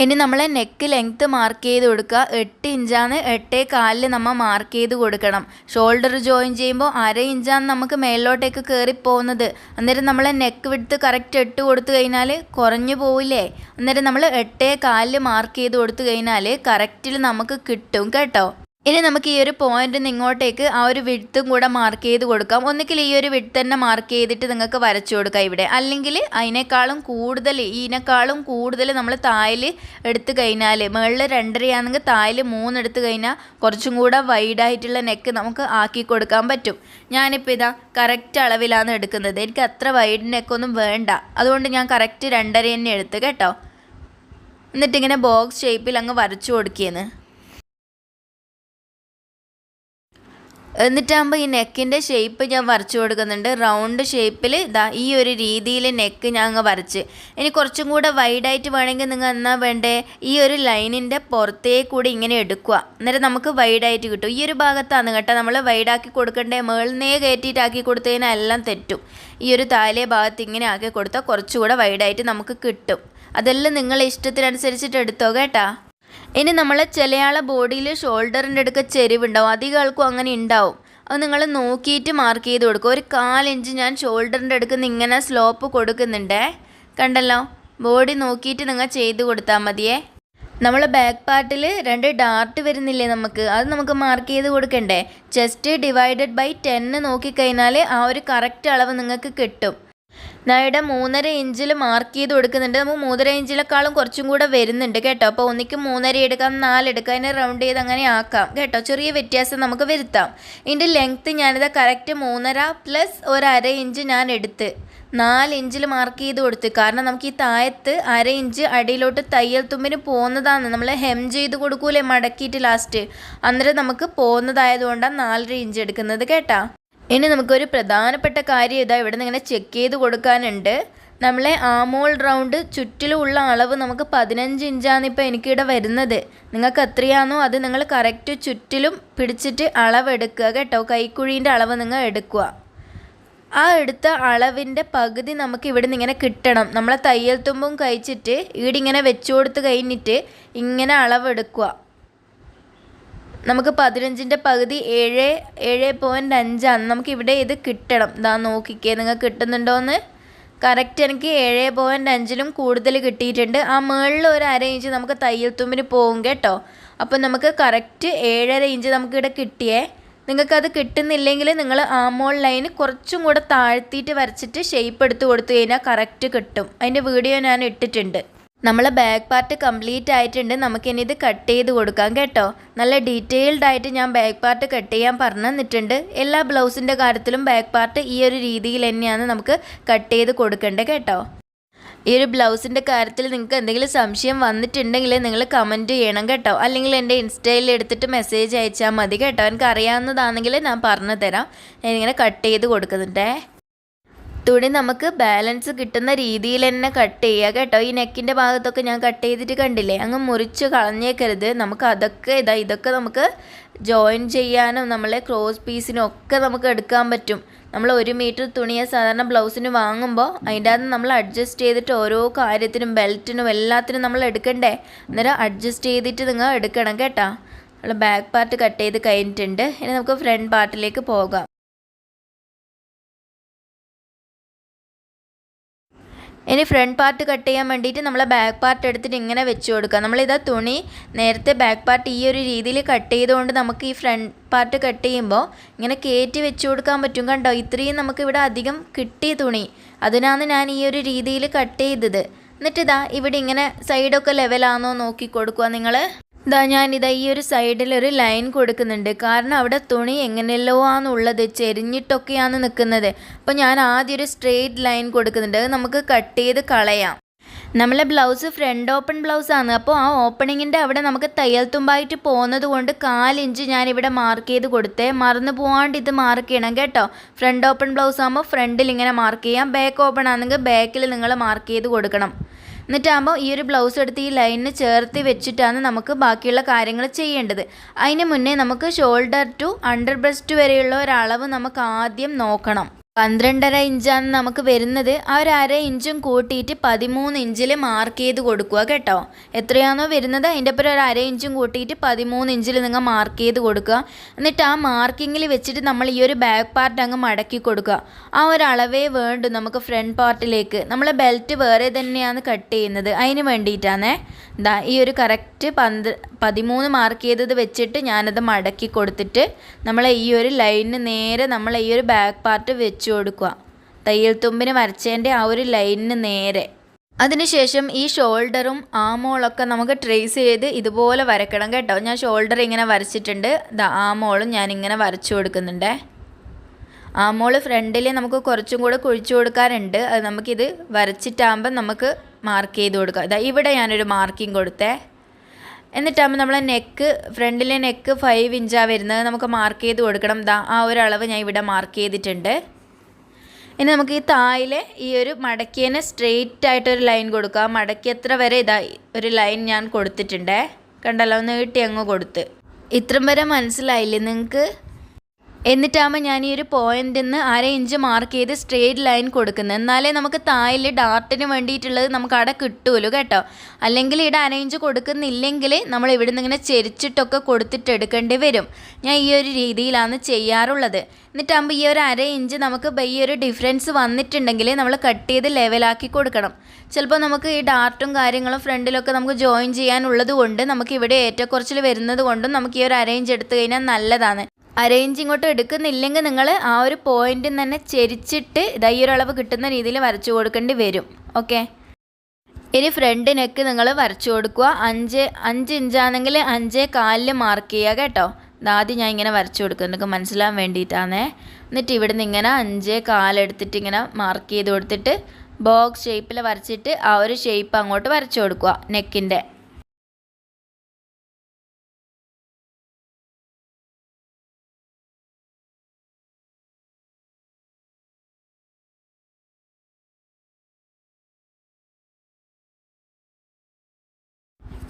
ഇനി നമ്മൾ നെക്ക് ലെങ്ത്ത് മാർക്ക് ചെയ്ത് കൊടുക്കുക. 8 ഇഞ്ചാണ് 8.25 നമ്മൾ മാർക്ക് ചെയ്ത് കൊടുക്കണം. ഷോൾഡർ ജോയിൻ ചെയ്യുമ്പോൾ 1/2 ഇഞ്ചാണ് നമുക്ക് മേളിലോട്ടേക്ക് കയറിപ്പോകുന്നത്. അന്നേരം നമ്മൾ നെക്ക് വിഡ്ത്ത് കറക്റ്റ് 8 കൊടുത്തു കഴിഞ്ഞാൽ കുറഞ്ഞു പോവില്ലേ. അന്നേരം നമ്മൾ 8.25 മാർക്ക് ചെയ്ത് കൊടുത്തു കഴിഞ്ഞാൽ കറക്റ്റിൽ നമുക്ക് കിട്ടും കേട്ടോ. ഇനി നമുക്ക് ഈ ഒരു പോയിന്റിൽ നിന്ന് ഇങ്ങോട്ടേക്ക് ആ ഒരു വിഡ്ത്തും കൂടെ മാർക്ക് ചെയ്ത് കൊടുക്കാം. ഒന്നുകിൽ ഈ ഒരു വിഡ്ത്ത് തന്നെ മാർക്ക് ചെയ്തിട്ട് നിങ്ങൾക്ക് വരച്ചു കൊടുക്കാം ഇവിടെ. അല്ലെങ്കിൽ ഇതിനേക്കാളും കൂടുതൽ നമ്മൾ തായിൽ എടുത്തു കഴിഞ്ഞാൽ മുകളിൽ 2.5 ആണെങ്കിൽ തായിൽ 3 എടുത്തു കഴിഞ്ഞാൽ കുറച്ചും കൂടെ വൈഡായിട്ടുള്ള നെക്ക് നമുക്ക് ആക്കി കൊടുക്കാൻ പറ്റും. ഞാനിപ്പോൾ ഇതാ കറക്റ്റ് അളവിലാണ് എടുക്കുന്നത്. എനിക്ക് അത്ര വൈഡ് നെക്കൊന്നും വേണ്ട. അതുകൊണ്ട് ഞാൻ കറക്റ്റ് 2.5 തന്നെ എടുത്ത് കേട്ടോ. എന്നിട്ടിങ്ങനെ ബോക്സ് ഷേപ്പിൽ അങ്ങ് വരച്ചു കൊടുക്കുകയെന്ന്. എന്നിട്ടാകുമ്പോൾ ഈ നെക്കിൻ്റെ ഷേപ്പ് ഞാൻ വരച്ചു കൊടുക്കുന്നുണ്ട്. റൗണ്ട് ഷേപ്പിൽ ഇതാ ഈ ഒരു രീതിയിൽ നെക്ക് ഞാൻ അങ്ങ് വരച്ച്. ഇനി കുറച്ചും കൂടെ വൈഡായിട്ട് വേണമെങ്കിൽ നിങ്ങൾ എന്നാ വേണ്ടേ, ഈ ഒരു ലൈനിൻ്റെ പുറത്തേക്കൂടി ഇങ്ങനെ എടുക്കുക. അന്നേരം നമുക്ക് വൈഡായിട്ട് കിട്ടും. ഈ ഒരു ഭാഗത്താണ് കേട്ടോ നമ്മൾ വൈഡാക്കി കൊടുക്കണ്ടേ. മുകളിൽ കയറ്റിയിട്ടാക്കി കൊടുത്തു കഴിഞ്ഞാൽ എല്ലാം തെറ്റും. ഈ ഒരു താഴെ ഭാഗത്ത് ഇങ്ങനെ ആക്കി കൊടുത്താൽ കുറച്ചുകൂടെ വൈഡായിട്ട് നമുക്ക് കിട്ടും. അതെല്ലാം നിങ്ങളെ ഇഷ്ടത്തിനനുസരിച്ചിട്ട് എടുത്തോ കേട്ടാ. ഇനി നമ്മൾ ചിലയാളെ ബോഡിയിൽ ഷോൾഡറിൻ്റെ അടുക്ക ചെരിവുണ്ടാവും. അധികം ആൾക്കും അങ്ങനെ ഉണ്ടാവും. അത് നിങ്ങൾ നോക്കിയിട്ട് മാർക്ക് ചെയ്ത് കൊടുക്കുക. ഒരു 4 ഇഞ്ച് ഞാൻ ഷോൾഡറിൻ്റെ അടുക്കുന്ന ഇങ്ങനെ സ്ലോപ്പ് കൊടുക്കുന്നുണ്ടേ. കണ്ടല്ലോ? ബോഡി നോക്കിയിട്ട് നിങ്ങൾ ചെയ്ത് കൊടുത്താൽ മതിയേ. നമ്മൾ ബാക്ക് പാർട്ടിൽ 2 ഡാർട്ട് വരുന്നില്ലേ നമുക്ക്, അത് നമുക്ക് മാർക്ക് ചെയ്ത് കൊടുക്കണ്ടേ. ചെസ്റ്റ് ഡിവൈഡഡ് ബൈ 10 നോക്കിക്കഴിഞ്ഞാൽ ആ ഒരു കറക്റ്റ് അളവ് നിങ്ങൾക്ക് കിട്ടും. ഇവിടെ 3.5 ഇഞ്ചിൽ മാർക്ക് ചെയ്ത് കൊടുക്കുന്നുണ്ട്. നമുക്ക് 3.5 ഇഞ്ചിലേക്കാളും കുറച്ചും കൂടെ വരുന്നുണ്ട് കേട്ടോ. അപ്പോൾ ഒന്നിക്ക് 3.5 എടുക്കാം, 4 എടുക്കാം, അതിനെ റൗണ്ട് ചെയ്ത് അങ്ങനെ ആക്കാം കേട്ടോ. ചെറിയ വ്യത്യാസം നമുക്ക് വരുത്താം. ഇതിൻ്റെ ലെങ്ത്ത് ഞാനിത് കറക്റ്റ് 3.5 പ്ലസ് 1/2 ഇഞ്ച് ഞാൻ എടുത്ത് 4 ഇഞ്ചിൽ മാർക്ക് ചെയ്ത് കൊടുത്ത്. കാരണം നമുക്ക് ഈ താഴത്ത് 1/2 ഇഞ്ച് അടിയിലോട്ട് തയ്യൽ തുമ്പിന് പോകുന്നതാണ്. നമ്മൾ ഹെം ചെയ്ത് കൊടുക്കൂലേ മടക്കിയിട്ട് ലാസ്റ്റ്, അന്നേരം നമുക്ക് പോകുന്നതായതുകൊണ്ടാണ് 4.5 ഇഞ്ച് എടുക്കുന്നത് കേട്ടോ. ഇനി നമുക്കൊരു പ്രധാനപ്പെട്ട കാര്യം ഇതാ ഇവിടെ നിന്ന് ഇങ്ങനെ ചെക്ക് ചെയ്ത് കൊടുക്കാനുണ്ട്. നമ്മളെ ആമോൾ റൗണ്ട് ചുറ്റിലുള്ള അളവ് നമുക്ക് 15 ഇഞ്ചാണ് ഇപ്പോൾ എനിക്കിവിടെ വരുന്നത്. നിങ്ങൾക്ക് എത്രയാണോ അത് നിങ്ങൾ കറക്റ്റ് ചുറ്റിലും പിടിച്ചിട്ട് അളവെടുക്കുക കേട്ടോ. കൈക്കുഴീൻ്റെ അളവ് നിങ്ങൾ എടുക്കുക. ആ എടുത്ത അളവിൻ്റെ പകുതി നമുക്ക് ഇവിടെ നിന്ന് ഇങ്ങനെ കിട്ടണം. നമ്മളെ തയ്യൽ തുമ്പും കഴിച്ചിട്ട് ഈടിങ്ങനെ വെച്ചു കൊടുത്ത് കഴിഞ്ഞിട്ട് ഇങ്ങനെ അളവെടുക്കുക. നമുക്ക് 15ൻ്റെ പകുതി 7.5 നമുക്കിവിടെ ഇത് കിട്ടണം. ഇതാ നോക്കിക്കേ നിങ്ങൾക്ക് കിട്ടുന്നുണ്ടോയെന്ന്. കറക്റ്റ് എനിക്ക് 7.5 കൂടുതൽ കിട്ടിയിട്ടുണ്ട്. ആ മുകളിൽ 1/2 ഇഞ്ച് നമുക്ക് തയ്യൽ തുമ്പിന് പോകും കേട്ടോ. അപ്പോൾ നമുക്ക് കറക്റ്റ് 7.5 ഇഞ്ച് നമുക്കിവിടെ കിട്ടിയേ. നിങ്ങൾക്കത് കിട്ടുന്നില്ലെങ്കിൽ നിങ്ങൾ ആമോൾ ലൈൻ കുറച്ചും കൂടെ താഴ്ത്തിയിട്ട് വരച്ചിട്ട് ഷേപ്പ് എടുത്ത് കൊടുത്തു കഴിഞ്ഞാൽ കറക്റ്റ് കിട്ടും. അതിൻ്റെ വീഡിയോ ഞാൻ ഇട്ടിട്ടുണ്ട്. നമ്മളെ ബാക്ക് പാർട്ട് കംപ്ലീറ്റ് ആയിട്ടുണ്ട്. നമുക്കിനി ഇത് കട്ട് ചെയ്ത് കൊടുക്കാം കേട്ടോ. നല്ല ഡീറ്റെയിൽഡ് ആയിട്ട് ഞാൻ ബാക്ക് പാർട്ട് കട്ട് ചെയ്യാൻ പറഞ്ഞു തന്നിട്ടുണ്ട്. എല്ലാ ബ്ലൗസിൻ്റെ കാര്യത്തിലും ബാക്ക് പാർട്ട് ഈ ഒരു രീതിയിൽ തന്നെയാണ് നമുക്ക് കട്ട് ചെയ്ത് കൊടുക്കേണ്ടത് കേട്ടോ. ഈ ഒരു ബ്ലൗസിൻ്റെ കാര്യത്തിൽ നിങ്ങൾക്ക് എന്തെങ്കിലും സംശയം വന്നിട്ടുണ്ടെങ്കിൽ നിങ്ങൾ കമൻറ്റ് ചെയ്യണം കേട്ടോ. അല്ലെങ്കിൽ എൻ്റെ ഇൻസ്റ്റയിൽ എടുത്തിട്ട് മെസ്സേജ് അയച്ചാൽ മതി കേട്ടോ. എനിക്ക് അറിയാവുന്നതാണെങ്കിൽ ഞാൻ പറഞ്ഞു തരാം. ഞാനിങ്ങനെ കട്ട് ചെയ്ത് കൊടുക്കുന്നുണ്ടേ. തുണി നമുക്ക് ബാലൻസ് കിട്ടുന്ന രീതിയിൽ തന്നെ കട്ട് ചെയ്യുക കേട്ടോ. ഈ നെക്കിൻ്റെ ഭാഗത്തൊക്കെ ഞാൻ കട്ട് ചെയ്തിട്ട് കണ്ടില്ലേ, അങ്ങ് മുറിച്ച് കളഞ്ഞേക്കരുത്. നമുക്ക് ഇതൊക്കെ നമുക്ക് ജോയിൻ ചെയ്യാനും നമ്മളെ ക്രോസ് പീസിനും ഒക്കെ നമുക്ക് എടുക്കാൻ പറ്റും. നമ്മൾ 1 മീറ്റർ തുണിയെ സാധാരണ ബ്ലൗസിന് വാങ്ങുമ്പോൾ അതിൻ്റെ അകത്ത് നമ്മൾ അഡ്ജസ്റ്റ് ചെയ്തിട്ട് ഓരോ കാര്യത്തിനും ബെൽറ്റിനും എല്ലാത്തിനും നമ്മൾ എടുക്കണ്ടേ. അന്നേരം അഡ്ജസ്റ്റ് ചെയ്തിട്ട് നിങ്ങൾ എടുക്കണം കേട്ടോ. നമ്മൾ ബാക്ക് പാർട്ട് കട്ട് ചെയ്ത് കഴിഞ്ഞിട്ടുണ്ട്. ഇനി നമുക്ക് ഫ്രണ്ട് പാർട്ടിലേക്ക് പോകാം. ഇനി ഫ്രണ്ട് പാർട്ട് കട്ട് ചെയ്യാൻ വേണ്ടിയിട്ട് നമ്മൾ ബാക്ക് പാർട്ട് എടുത്തിട്ട് ഇങ്ങനെ വെച്ച് കൊടുക്കുക. നമ്മളിതാ തുണി നേരത്തെ ബാക്ക് പാർട്ട് ഈ ഒരു രീതിയിൽ കട്ട് ചെയ്തുകൊണ്ട് നമുക്ക് ഈ ഫ്രണ്ട് പാർട്ട് കട്ട് ചെയ്യുമ്പോൾ ഇങ്ങനെ കയറ്റി വെച്ച് കൊടുക്കാൻ പറ്റും. കണ്ടോ, ഇത്രയും നമുക്കിവിടെ അധികം കിട്ടിയ തുണി, അതിനാണ് ഞാൻ ഈ ഒരു രീതിയിൽ കട്ട് ചെയ്തത്. എന്നിട്ടിതാ ഇവിടെ ഇങ്ങനെ സൈഡൊക്കെ ലെവലാണോ നോക്കി കൊടുക്കുക നിങ്ങൾ. ഞാനിതാ ഈ ഒരു സൈഡിൽ ഒരു ലൈൻ കൊടുക്കുന്നുണ്ട്. കാരണം അവിടെ തുണി എങ്ങനെയല്ലോ ആണുള്ളത്, ചെരിഞ്ഞിട്ടൊക്കെയാണ് നിൽക്കുന്നത്. അപ്പോൾ ഞാൻ ആദ്യം ഒരു സ്ട്രെയിറ്റ് ലൈൻ കൊടുക്കുന്നുണ്ട്. അത് നമുക്ക് കട്ട് ചെയ്ത് കളയാം. നമ്മളെ ബ്ലൗസ് ഫ്രണ്ട് ഓപ്പൺ ബ്ലൗസാണ്. അപ്പോൾ ആ ഓപ്പണിങ്ങിൻ്റെ അവിടെ നമുക്ക് തയ്യൽ തുമ്പായിട്ട് പോകുന്നത് കൊണ്ട് 1/4 ഇഞ്ച് ഞാനിവിടെ മാർക്ക് ചെയ്ത് കൊടുത്തേ. മറന്നു പോകാണ്ട് ഇത് മാർക്ക് ചെയ്യണം കേട്ടോ. ഫ്രണ്ട് ഓപ്പൺ ബ്ലൗസ് ആകുമ്പോൾ ഫ്രണ്ടിൽ ഇങ്ങനെ മാർക്ക് ചെയ്യാം. ബാക്ക് ഓപ്പൺ ആണെങ്കിൽ ബാക്കിൽ നിങ്ങൾ മാർക്ക് ചെയ്ത് കൊടുക്കണം. എന്നിട്ടാകുമ്പോൾ ഈ ഒരു ബ്ലൗസ് എടുത്ത് ഈ ലൈനിന് ചേർത്ത് വെച്ചിട്ടാണ് നമുക്ക് ബാക്കിയുള്ള കാര്യങ്ങൾ ചെയ്യേണ്ടത്. അതിന് മുന്നേ നമുക്ക് ഷോൾഡർ ടു അണ്ടർ ബ്രസ്റ്റ് വരെയുള്ള ഒരളവ് നമുക്ക് ആദ്യം നോക്കണം. 12.5 ഇഞ്ചാണ് നമുക്ക് വരുന്നത്. ആ ഒരു 1/2 ഇഞ്ചും കൂട്ടിയിട്ട് 13 ഇഞ്ചിൽ മാർക്ക് ചെയ്ത് കൊടുക്കുക കേട്ടോ. എത്രയാണോ വരുന്നത് അതിൻ്റെ ഒപ്പം ഒരു 1/2 ഇഞ്ചും കൂട്ടിയിട്ട് 13 ഇഞ്ചിൽ നിങ്ങൾ മാർക്ക് ചെയ്ത് കൊടുക്കുക. എന്നിട്ട് ആ മാർക്കിങ്ങിൽ വെച്ചിട്ട് നമ്മൾ ഈ ഒരു ബാക്ക് പാർട്ട് അങ്ങ് മടക്കി കൊടുക്കുക. ആ ഒരു അളവേ വേണ്ടു നമുക്ക് ഫ്രണ്ട് പാർട്ടിലേക്ക്. നമ്മൾ ബെൽറ്റ് വേറെ തന്നെയാണ് കട്ട് ചെയ്യുന്നത്, അതിന് വേണ്ടിയിട്ടാണ്. ഈ ഒരു കറക്റ്റ് 13 മാർക്ക് ചെയ്തത് വെച്ചിട്ട് ഞാനത് മടക്കി കൊടുത്തിട്ട് നമ്മളെ ഈ ഒരു ലൈനിന് നേരെ നമ്മളെ ഈ ഒരു ബാക്ക് പാർട്ട് വെച്ച് കൊടുക്കുക. തയ്യൽ തുമ്പിന് വരച്ചതിൻ്റെ ആ ഒരു ലൈനിന് നേരെ. അതിനുശേഷം ഈ ഷോൾഡറും ആമോളൊക്കെ നമുക്ക് ട്രേസ് ചെയ്ത് ഇതുപോലെ വരക്കണം കേട്ടോ. ഞാൻ ഷോൾഡർ ഇങ്ങനെ വരച്ചിട്ടുണ്ട്. ആമോളും ഞാനിങ്ങനെ വരച്ചു കൊടുക്കുന്നുണ്ട്. ആമോള് ഫ്രണ്ടിൽ നമുക്ക് കുറച്ചും കൂടെ കുഴിച്ചു കൊടുക്കാറുണ്ട്. അത് നമുക്കിത് വരച്ചിട്ടാകുമ്പം നമുക്ക് മാർക്ക് ചെയ്ത് കൊടുക്കാം. ഇവിടെ ഞാനൊരു മാർക്കിംഗ് കൊടുത്തേ. എന്നിട്ടാകുമ്പോൾ നമ്മളെ നെക്ക്, ഫ്രണ്ടിലെ നെക്ക് 5 ഇഞ്ചാണ് വരുന്നത്. നമുക്ക് മാർക്ക് ചെയ്ത് കൊടുക്കണം. ആ ഒരു അളവ് ഞാൻ ഇവിടെ മാർക്ക് ചെയ്തിട്ടുണ്ട്. ഇനി നമുക്ക് ഈ തായിലെ ഈ ഒരു മടക്കിയതിന് സ്ട്രെയിറ്റ് ആയിട്ടൊരു ലൈൻ കൊടുക്കുക. മടക്കി എത്ര വരെ ഒരു ലൈൻ ഞാൻ കൊടുത്തിട്ടുണ്ട്. കണ്ടല്ലോ, നീട്ടി അങ്ങ് കൊടുത്ത്. ഇത്രയും വരെ മനസ്സിലായില്ലേ നിങ്ങൾക്ക്? എന്നിട്ടാകുമ്പോൾ ഞാൻ ഈ ഒരു പോയിന്റിൽ നിന്ന് 1/2 ഇഞ്ച് മാർക്ക് ചെയ്ത് സ്ട്രെയിറ്റ് ലൈൻ കൊടുക്കുന്നത്. എന്നാലേ നമുക്ക് തായിൽ ഡാർട്ടിന് വേണ്ടിയിട്ടുള്ളത് നമുക്ക് അവിടെ കിട്ടുമല്ലോ കേട്ടോ. അല്ലെങ്കിൽ ഇവിടെ 1/2 ഇഞ്ച് കൊടുക്കുന്നില്ലെങ്കിൽ നമ്മൾ ഇവിടെ നിന്ന് ഇങ്ങനെ ചെരിച്ചിട്ടൊക്കെ കൊടുത്തിട്ട് എടുക്കേണ്ടി വരും. ഞാൻ ഈ ഒരു രീതിയിലാണ് ചെയ്യാറുള്ളത്. എന്നിട്ടാകുമ്പോൾ ഈ ഒരു 1/2 ഇഞ്ച് നമുക്ക് ഈ ഒരു ഡിഫറൻസ് വന്നിട്ടുണ്ടെങ്കിൽ നമ്മൾ കട്ട് ചെയ്ത് ലെവലാക്കി കൊടുക്കണം. ചിലപ്പോൾ നമുക്ക് ഈ ഡാർട്ടും കാര്യങ്ങളും ഫ്രണ്ടിലൊക്കെ നമുക്ക് ജോയിൻ ചെയ്യാനുള്ളത് കൊണ്ട് നമുക്ക് ഇവിടെ ഏറ്റക്കുറച്ചിൽ വരുന്നത് കൊണ്ടും നമുക്ക് ഈ ഒരു 1/2 ഇഞ്ച് എടുത്തു കഴിഞ്ഞാൽ നല്ലതാണ്. 1/2 ഇഞ്ച് ഇങ്ങോട്ട് എടുക്കുന്നില്ലെങ്കിൽ നിങ്ങൾ ആ ഒരു പോയിന്റിൽ തന്നെ ചെരിച്ചിട്ട് ഈ ഒരു അളവ് കിട്ടുന്ന രീതിയിൽ വരച്ചു കൊടുക്കേണ്ടി വരും. ഓക്കെ, ഇനി ഫ്രണ്ട് നെക്ക് നിങ്ങൾ വരച്ചു കൊടുക്കുക. 5 ഇഞ്ചാണെങ്കിൽ 5.25 മാർക്ക് ചെയ്യുക കേട്ടോ. ആദ്യം ഞാൻ ഇങ്ങനെ വരച്ചു കൊടുക്കുക, നിങ്ങൾക്ക് മനസ്സിലാൻ വേണ്ടിയിട്ടാണ്. എന്നിട്ട് ഇവിടുന്ന് ഇങ്ങനെ 5.25 എടുത്തിട്ട് ഇങ്ങനെ മാർക്ക് ചെയ്ത് കൊടുത്തിട്ട് ബോക്സ് ഷേപ്പിൽ വരച്ചിട്ട് ആ ഒരു ഷേപ്പ് അങ്ങോട്ട് വരച്ചു കൊടുക്കുക നെക്കിൻ്റെ.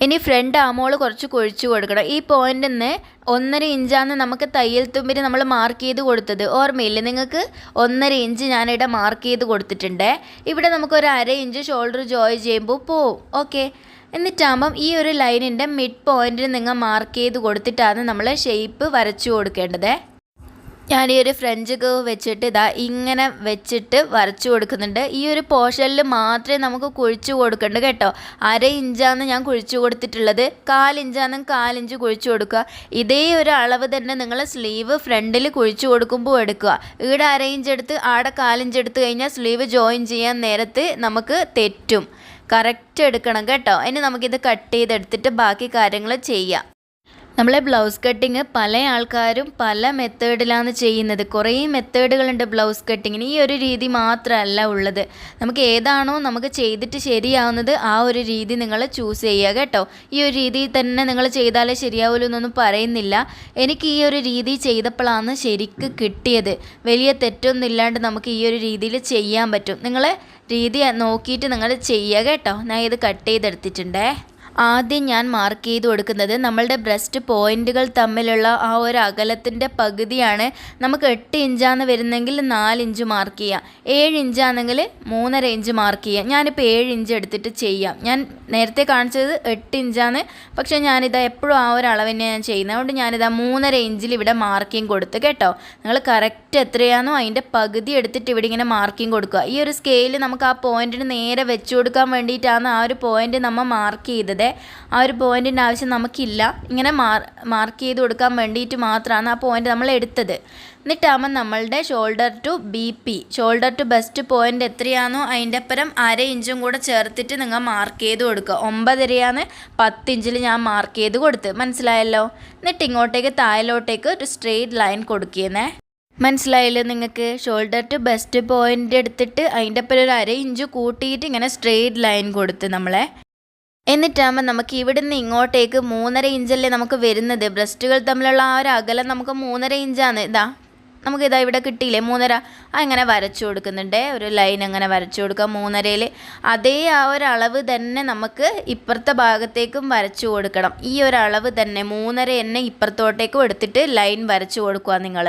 ഇനി ഫ്രണ്ട് ആമോൾ കുറച്ച് കുഴിച്ചു കൊടുക്കണം. ഈ പോയിന്റിൽ നിന്ന് 1.5 ഇഞ്ചാണ് നമുക്ക് തയ്യൽ തുമ്പിന് നമ്മൾ മാർക്ക് ചെയ്ത് കൊടുത്തത്. ഓർമ്മയില്ലേ നിങ്ങൾക്ക്? 1.5 ഇഞ്ച് ഞാനിവിടെ മാർക്ക് ചെയ്ത് കൊടുത്തിട്ടുണ്ട്. ഇവിടെ നമുക്കൊരു 1/2 ഇഞ്ച് ഷോൾഡർ ജോയിൻ ചെയ്യുമ്പോൾ പോവും. ഓക്കെ, എന്നിട്ടാകുമ്പം ഈ ഒരു ലൈനിൻ്റെ മിഡ് പോയിന്റിൽ നിങ്ങൾ മാർക്ക് ചെയ്ത് കൊടുത്തിട്ടാണ് നമ്മൾ ഷേപ്പ് വരച്ചു കൊടുക്കേണ്ടത്. ഞാൻ ഈ ഒരു ഫ്രഞ്ച് കർവ് വെച്ചിട്ട് ഇങ്ങനെ വെച്ചിട്ട് വരച്ചു കൊടുക്കുന്നുണ്ട്. ഈ ഒരു പോർഷനിൽ മാത്രമേ നമുക്ക് കുഴിച്ചു കൊടുക്കണ്ട കേട്ടോ. 1/2 ഇഞ്ചാണ് ഞാൻ കുഴിച്ചു കൊടുത്തിട്ടുള്ളത്. 1/4 ഇഞ്ചാണ് 1/4 ഇഞ്ച് കുഴിച്ചു കൊടുക്കുക. ഇതേ ഒരു അളവ് തന്നെ നിങ്ങൾ സ്ലീവ് ഫ്രണ്ടിൽ കുഴിച്ചു കൊടുക്കുമ്പോൾ എടുക്കുക. ഇവിടെ 1/2 ഇഞ്ച് എടുത്ത് ആടെ 1/4 ഇഞ്ച് എടുത്ത് കഴിഞ്ഞാൽ സ്ലീവ് ജോയിൻ ചെയ്യാൻ നേരത്ത് നമുക്ക് തെറ്റും. കറക്റ്റ് എടുക്കണം കേട്ടോ. ഇനി നമുക്കിത് കട്ട് ചെയ്തെടുത്തിട്ട് ബാക്കി കാര്യങ്ങൾ ചെയ്യാം. നമ്മളെ ബ്ലൗസ് കട്ടിങ് പല ആൾക്കാരും പല മെത്തേഡിലാണ് ചെയ്യുന്നത്. കുറേ മെത്തേഡുകളുണ്ട് ബ്ലൗസ് കട്ടിങ്ങിന്. ഈ ഒരു രീതി മാത്രമല്ല ഉള്ളത്. നമുക്ക് ഏതാണോ നമുക്ക് ചെയ്തിട്ട് ശരിയാവുന്നത് ആ ഒരു രീതി നിങ്ങൾ ചൂസ് ചെയ്യുക കേട്ടോ. ഈ ഒരു രീതി തന്നെ നിങ്ങൾ ചെയ്താലേ ശരിയാവുള്ളൂ എന്നൊന്നും പറയുന്നില്ല. എനിക്ക് ഈ ഒരു രീതി ചെയ്തപ്പോഴാണ് ശരിക്ക് കിട്ടിയത്. വലിയ തെറ്റൊന്നും ഇല്ലാണ്ട് നമുക്ക് ഈ ഒരു രീതിയിൽ ചെയ്യാൻ പറ്റും. നിങ്ങൾ രീതി നോക്കിയിട്ട് നിങ്ങൾ ചെയ്യുക കേട്ടോ. ഞാൻ ഇത് കട്ട് ചെയ്തെടുത്തിട്ടുണ്ടേ. ആദ്യം ഞാൻ മാർക്ക് ചെയ്ത് കൊടുക്കുന്നത് നമ്മളുടെ ബ്രസ്റ്റ് പോയിന്റുകൾ തമ്മിലുള്ള ആ ഒരു അകലത്തിൻ്റെ പകുതിയാണ്. നമുക്ക് 8 ഇഞ്ചാണ് വരുന്നെങ്കിൽ 4 ഇഞ്ച് മാർക്ക് ചെയ്യാം. 7 ഇഞ്ചാണെങ്കിൽ 3.5 ഇഞ്ച് മാർക്ക് ചെയ്യാം. ഞാനിപ്പോൾ 7 ഇഞ്ച് എടുത്തിട്ട് ചെയ്യാം. ഞാൻ നേരത്തെ കാണിച്ചത് 8 ഇഞ്ചാണ്, പക്ഷേ ഞാനിതാ എപ്പോഴും ആ ഒരു അളവിനെ ഞാൻ ചെയ്യുന്നത്. അതുകൊണ്ട് ഞാനിതാ 3.5 ഇഞ്ചിൽ ഇവിടെ മാർക്കിംഗ് കൊടുത്ത് കേട്ടോ. നിങ്ങൾ കറക്റ്റ് എത്രയാണോ അതിൻ്റെ പകുതി എടുത്തിട്ട് ഇവിടെ ഇങ്ങനെ മാർക്കിംഗ് കൊടുക്കുക. ഈ ഒരു സ്കെയിൽ നമുക്ക് ആ പോയിന്റിന് നേരെ വെച്ച് കൊടുക്കാൻ വേണ്ടിയിട്ടാണ് ആ ഒരു പോയിന്റ് നമ്മൾ മാർക്ക് ചെയ്തത്. പോയിൻ്റിൻ്റെ ആ ഒരു പോയിൻറ്റിൻ്റെ ആവശ്യം നമുക്കില്ല. ഇങ്ങനെ മാർക്ക് ചെയ്ത് കൊടുക്കാൻ വേണ്ടിയിട്ട് മാത്രമാണ് ആ പോയിൻ്റ് നമ്മൾ എടുത്തത്. എന്നിട്ടാകുമ്പോൾ നമ്മളുടെ shoulder to BP, shoulder to bust point എത്രയാണോ അതിൻ്റെ അപ്പുറം 1/2 ഇഞ്ചും കൂടെ ചേർത്തിട്ട് നിങ്ങൾ മാർക്ക് ചെയ്ത് കൊടുക്കുക. 9.5 10 ഇഞ്ചിൽ ഞാൻ മാർക്ക് ചെയ്ത് കൊടുത്ത്, മനസ്സിലായല്ലോ. എന്നിട്ട് ഇങ്ങോട്ടേക്ക് താഴോട്ടേക്ക് ഒരു സ്ട്രെയിറ്റ് ലൈൻ കൊടുക്കുന്നേ. മനസ്സിലായല്ലോ നിങ്ങൾക്ക്? ഷോൾഡർ ടു ബെസ്റ്റ് പോയിൻ്റ് എടുത്തിട്ട് അതിൻ്റെ അപ്പുറം ഒരു 1/2 ഇഞ്ച് കൂട്ടിയിട്ട് ഇങ്ങനെ സ്ട്രെയിറ്റ് ലൈൻ കൊടുത്ത് നമ്മളെ. എന്നിട്ടാകുമ്പോൾ നമുക്ക് ഇവിടുന്ന് ഇങ്ങോട്ടേക്ക് 3.5 ഇഞ്ചല്ലേ നമുക്ക് വരുന്നത്. ബ്രസ്റ്റുകൾ തമ്മിലുള്ള ആ ഒരു അകലം നമുക്ക് 3.5 ഇഞ്ചാണ്. നമുക്കിതാ ഇവിടെ കിട്ടിയില്ലേ 3.5. അങ്ങനെ വരച്ചു കൊടുക്കുന്നുണ്ട്, ഒരു ലൈൻ അങ്ങനെ വരച്ചു കൊടുക്കുക 3.5-ൽ. അതേ ആ ഒരു അളവ് തന്നെ നമുക്ക് ഇപ്പുറത്തെ ഭാഗത്തേക്കും വരച്ചു കൊടുക്കണം. ഈ ഒരു അളവ് തന്നെ 3.5 തന്നെ ഇപ്പുറത്തോട്ടേക്കും എടുത്തിട്ട് ലൈൻ വരച്ചു കൊടുക്കുക നിങ്ങൾ.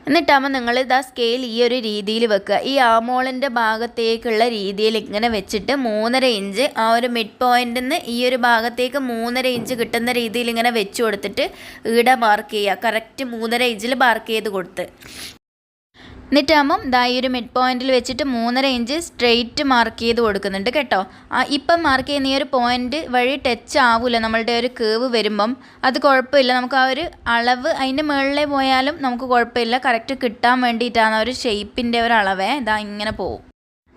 എന്നിട്ടാകുമ്പോൾ നിങ്ങൾ സ്കെയിൽ ഈ ഒരു രീതിയിൽ വെക്കുക. ഈ ആമോളിൻ്റെ ഭാഗത്തേക്കുള്ള രീതിയിൽ ഇങ്ങനെ വെച്ചിട്ട് 3.5 ഇഞ്ച് ആ ഒരു മിഡ് പോയിൻ്റിൽ നിന്ന് ഈ ഒരു ഭാഗത്തേക്ക് 3.5 ഇഞ്ച് കിട്ടുന്ന രീതിയിൽ ഇങ്ങനെ വെച്ച് കൊടുത്തിട്ട് ഈടെ മാർക്ക് ചെയ്യുക. കറക്റ്റ് 3.5 ഇഞ്ചിൽ മാർക്ക് ചെയ്ത് കൊടുത്ത് എന്നിട്ടാകുമ്പം ഈ ഒരു മിഡ് പോയിന്റിൽ വെച്ചിട്ട് 3.5 ഇഞ്ച് സ്ട്രെയിറ്റ് മാർക്ക് ചെയ്ത് കൊടുക്കുന്നുണ്ട് കേട്ടോ. ഇപ്പം മാർക്ക് ചെയ്യുന്ന ഈ ഒരു പോയിന്റ് വഴി ടച്ച് ആവില്ല നമ്മളുടെ ഒരു കേവ് വരുമ്പം, അത് കുഴപ്പമില്ല. നമുക്ക് ആ ഒരു അളവ് അതിൻ്റെ മുകളിലേ പോയാലും നമുക്ക് കുഴപ്പമില്ല. കറക്റ്റ് കിട്ടാൻ വേണ്ടിയിട്ടാണ് ആ ഒരു ഷേപ്പിൻ്റെ ഒരു അളവേ ഇങ്ങനെ പോവും.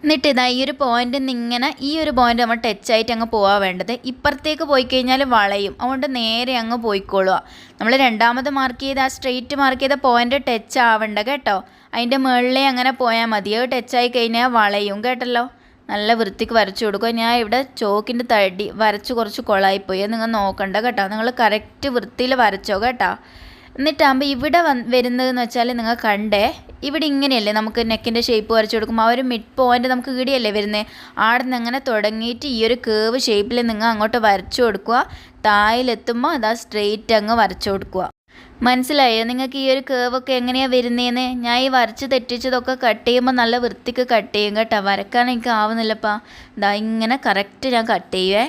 എന്നിട്ട് ഈ ഒരു പോയിന്റിൽ നിന്ന് ഇങ്ങനെ ഈ ഒരു പോയിന്റ് നമ്മൾ ടച്ചായിട്ട് അങ്ങ് പോകാൻ വേണ്ടത്. ഇപ്പുറത്തേക്ക് പോയി കഴിഞ്ഞാൽ വളയും, അതുകൊണ്ട് നേരെ അങ്ങ് പോയിക്കോളുക. നമ്മൾ രണ്ടാമത് മാർക്ക് ചെയ്ത് ആ സ്ട്രെയിറ്റ് മാർക്ക് ചെയ്ത പോയിന്റ് ടച്ച് ആവണ്ട കേട്ടോ. അതിൻ്റെ മുകളിലേ അങ്ങനെ പോയാൽ മതി. അത് ടച്ചായി കഴിഞ്ഞാൽ വളയും കേട്ടല്ലോ. നല്ല വൃത്തിക്ക് വരച്ചു കൊടുക്കുക. ഞാൻ ഇവിടെ ചോക്കിൻ്റെ തടി വരച്ച് കുറച്ച് കൊളായിപ്പോയി, നിങ്ങൾ നോക്കണ്ട കേട്ടോ. നിങ്ങൾ കറക്റ്റ് വൃത്തിയിൽ വരച്ചോ കേട്ടോ. എന്നിട്ടാകുമ്പോൾ ഇവിടെ വരുന്നതെന്ന് വെച്ചാൽ നിങ്ങൾ കണ്ടേ, ഇവിടെ ഇങ്ങനെയല്ലേ നമുക്ക് നെക്കിൻ്റെ ഷേപ്പ് വരച്ചു കൊടുക്കുമ്പോൾ ആ ഒരു മിഡ് പോയിൻ്റ് നമുക്ക് ഇവിടെയല്ലേ വരുന്നത്. അവിടെ നിന്ന് അങ്ങനെ തുടങ്ങിയിട്ട് ഈ ഒരു കേവ് ഷേപ്പിൽ നിങ്ങൾ അങ്ങോട്ട് വരച്ചു കൊടുക്കുക. താഴെത്തുമ്പോൾ സ്ട്രെയിറ്റ് അങ്ങ് വരച്ചു കൊടുക്കുക. മനസ്സിലായോ നിങ്ങൾക്ക് ഈ ഒരു കേവൊക്കെ എങ്ങനെയാണ് വരുന്നതെന്ന്? ഞാൻ ഈ വരച്ച് തെറ്റിച്ചതൊക്കെ കട്ട് ചെയ്യുമ്പോൾ നല്ല വൃത്തിക്ക് കട്ട് ചെയ്യും കേട്ടോ. വരക്കാൻ എനിക്ക് ആവുന്നില്ലപ്പാ. ഇങ്ങനെ കറക്റ്റ് ഞാൻ കട്ട് ചെയ്യുവേ.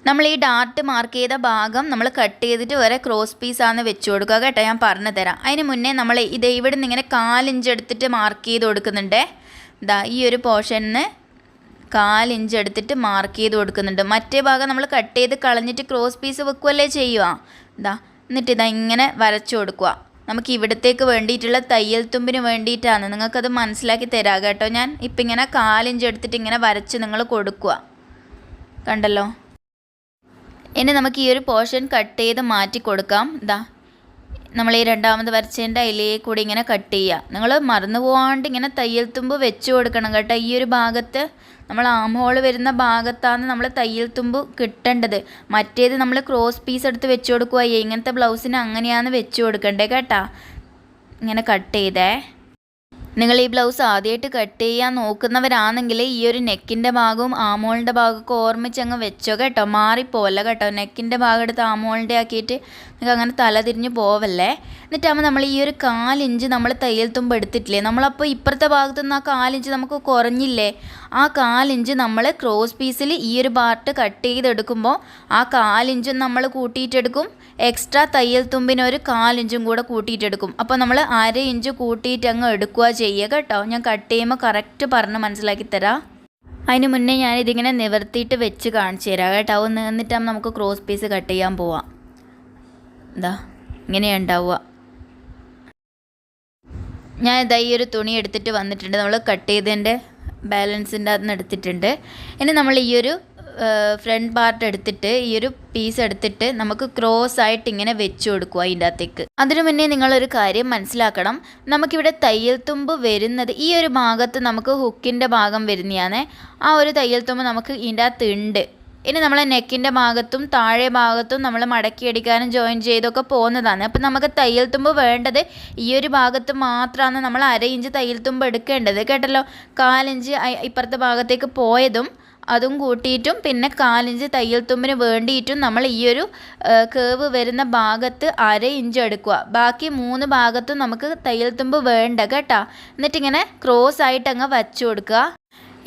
നമ്മൾ ഈ ഡാർട്ട് മാർക്ക് ചെയ്ത ഭാഗം നമ്മൾ കട്ട് ചെയ്തിട്ട് വരെ ക്രോസ് പീസാണ് വെച്ച് കൊടുക്കുക കേട്ടോ. ഞാൻ പറഞ്ഞു തരാം. അതിന് മുന്നേ നമ്മൾ ഇവിടെ നിന്ന് ഇങ്ങനെ 4 ഇഞ്ച് എടുത്തിട്ട് മാർക്ക് ചെയ്ത് കൊടുക്കുന്നുണ്ട്. ഈ ഒരു പോർഷനിൽ 4 ഇഞ്ച് എടുത്തിട്ട് മാർക്ക് ചെയ്ത് കൊടുക്കുന്നുണ്ട്. മറ്റേ ഭാഗം നമ്മൾ കട്ട് ചെയ്ത് കളഞ്ഞിട്ട് ക്രോസ് പീസ് വെക്കുകയല്ലേ ചെയ്യുക. എന്നിട്ട് ഇങ്ങനെ വരച്ചു കൊടുക്കുക. നമുക്ക് ഇവിടത്തേക്ക് വേണ്ടിയിട്ടുള്ള തയ്യൽ തുമ്പിന് വേണ്ടിയിട്ടാണ്. നിങ്ങൾക്കത് മനസ്സിലാക്കി തരാം കേട്ടോ. ഞാൻ ഇപ്പം ഇങ്ങനെ 4 ഇഞ്ച് എടുത്തിട്ട് ഇങ്ങനെ വരച്ച് നിങ്ങൾ കൊടുക്കുക. കണ്ടല്ലോ. ഇനി നമുക്ക് ഈ ഒരു പോർഷൻ കട്ട് ചെയ്ത് മാറ്റി കൊടുക്കാം. നമ്മൾ ഈ രണ്ടാമത് വരച്ചതിൻ്റെ അതിലേക്ക് കൂടി ഇങ്ങനെ കട്ട് ചെയ്യുക. നിങ്ങൾ മറന്നു പോകാണ്ട് ഇങ്ങനെ തയ്യൽ തുമ്പ് വെച്ച് കൊടുക്കണം കേട്ടോ. ഈ ഒരു ഭാഗത്ത് നമ്മൾ ആം ഹോൾ വരുന്ന ഭാഗത്താണ് നമ്മൾ തയ്യൽ തുമ്പ് കിട്ടേണ്ടത്. മറ്റേത് നമ്മൾ ക്രോസ് പീസ് എടുത്ത് വെച്ച് കൊടുക്കുക. ഇങ്ങനത്തെ ബ്ലൗസിന് അങ്ങനെയാണ് വെച്ച് കൊടുക്കണ്ടേ കേട്ടോ. ഇങ്ങനെ കട്ട് ചെയ്തേ. നിങ്ങൾ ഈ ബ്ലൗസ് ആദ്യമായിട്ട് കട്ട് ചെയ്യാൻ നോക്കുന്നവരാണെങ്കിൽ ഈ ഒരു നെക്കിൻ്റെ ഭാഗവും ആമോളിൻ്റെ ഭാഗമൊക്കെ ഓർമ്മിച്ച് അങ്ങ് വെച്ചോ കേട്ടോ. മാറിപ്പോവല്ല കേട്ടോ. നെക്കിൻ്റെ ഭാഗം എടുത്ത് ആമോളിൻ്റെ ആക്കിയിട്ട് നിങ്ങൾക്ക് അങ്ങനെ തല തിരിഞ്ഞ് പോവല്ലേ. എന്നിട്ടാകുമ്പോൾ നമ്മൾ ഈ ഒരു 4 ഇഞ്ച് നമ്മൾ തയ്യൽ തുമ്പ് എടുത്തിട്ടില്ലേ, നമ്മളപ്പോൾ ഇപ്പുറത്തെ ഭാഗത്തു നിന്ന് ആ 4 ഇഞ്ച് നമുക്ക് കുറഞ്ഞില്ലേ. ആ 4 ഇഞ്ച് നമ്മൾ ക്രോസ് പീസിൽ ഈ ഒരു പാർട്ട് കട്ട് ചെയ്തെടുക്കുമ്പോൾ ആ 4 ഇഞ്ചും നമ്മൾ കൂട്ടിയിട്ടെടുക്കും. എക്സ്ട്രാ തയ്യൽ തുമ്പിന് ഒരു 4 ഇഞ്ചും കൂടെ കൂട്ടിയിട്ടെടുക്കും. അപ്പോൾ നമ്മൾ 1/2 ഇഞ്ച് കൂട്ടിയിട്ട് അങ്ങ് എടുക്കുക ചെയ്യുക കേട്ടോ. ഞാൻ കട്ട് ചെയ്യുമ്പോൾ കറക്റ്റ് പറഞ്ഞ് മനസ്സിലാക്കി തരാം. അതിന് മുന്നേ ഞാനിതിങ്ങനെ നിവർത്തിയിട്ട് വെച്ച് കാണിച്ചു തരാം കേട്ടോ. എന്നിട്ടാകുമ്പോൾ നമുക്ക് ക്രോസ് പീസ് കട്ട് ചെയ്യാൻ പോവാം. ഇങ്ങനെയാണ് ഉണ്ടാവുക. ഞാൻ ഈ ഒരു തുണി എടുത്തിട്ട് വന്നിട്ടുണ്ട്. നമ്മൾ കട്ട് ചെയ്തതിൻ്റെ ബാലൻസിൻ്റെ അതിന് എടുത്തിട്ടുണ്ട്. ഇനി നമ്മൾ ഈ ഒരു ഫ്രണ്ട് പാർട്ട് എടുത്തിട്ട് ഈ ഒരു പീസ് എടുത്തിട്ട് നമുക്ക് ക്രോസ് ആയിട്ട് ഇങ്ങനെ വെച്ച് കൊടുക്കുക അതിൻ്റെ അകത്തേക്ക്. അതിനു മുന്നേ നിങ്ങളൊരു കാര്യം മനസ്സിലാക്കണം. നമുക്കിവിടെ തയ്യൽ തുമ്പ് വരുന്നത് ഈ ഒരു ഭാഗത്ത് നമുക്ക് ഹുക്കിൻ്റെ ഭാഗം വരുന്നതാണ്. ആ ഒരു തയ്യൽ തുമ്പ് നമുക്ക് ഇതിൻ്റെ അകത്ത് ഉണ്ട്. ഇനി നമ്മൾ നെക്കിൻ്റെ ഭാഗത്തും താഴെ ഭാഗത്തും നമ്മൾ മടക്കി അടിക്കാനും ജോയിൻ ചെയ്തൊക്കെ പോകുന്നതാണ്. അപ്പം നമുക്ക് തയ്യൽ തുമ്പ് വേണ്ടത് ഈ ഒരു ഭാഗത്ത് മാത്രമാണ്. നമ്മൾ 1/2 ഇഞ്ച് തയ്യൽ തുമ്പ് എടുക്കേണ്ടത് കേട്ടല്ലോ. 4 ഇഞ്ച് ഇപ്പുറത്തെ ഭാഗത്തേക്ക് പോയതും അതും കൂട്ടിയിട്ടും പിന്നെ 4 ഇഞ്ച് തയ്യൽ തുമ്പിന് വേണ്ടിയിട്ടും നമ്മൾ ഈ ഒരു കേവ് വരുന്ന ഭാഗത്ത് 1/2 ഇഞ്ച് എടുക്കുക. ബാക്കി 3 ഭാഗത്തും നമുക്ക് തയ്യൽ തുമ്പ് വേണ്ട കേട്ടോ. എന്നിട്ടിങ്ങനെ ക്രോസ് ആയിട്ട് അങ്ങ് വച്ചു കൊടുക്കുക.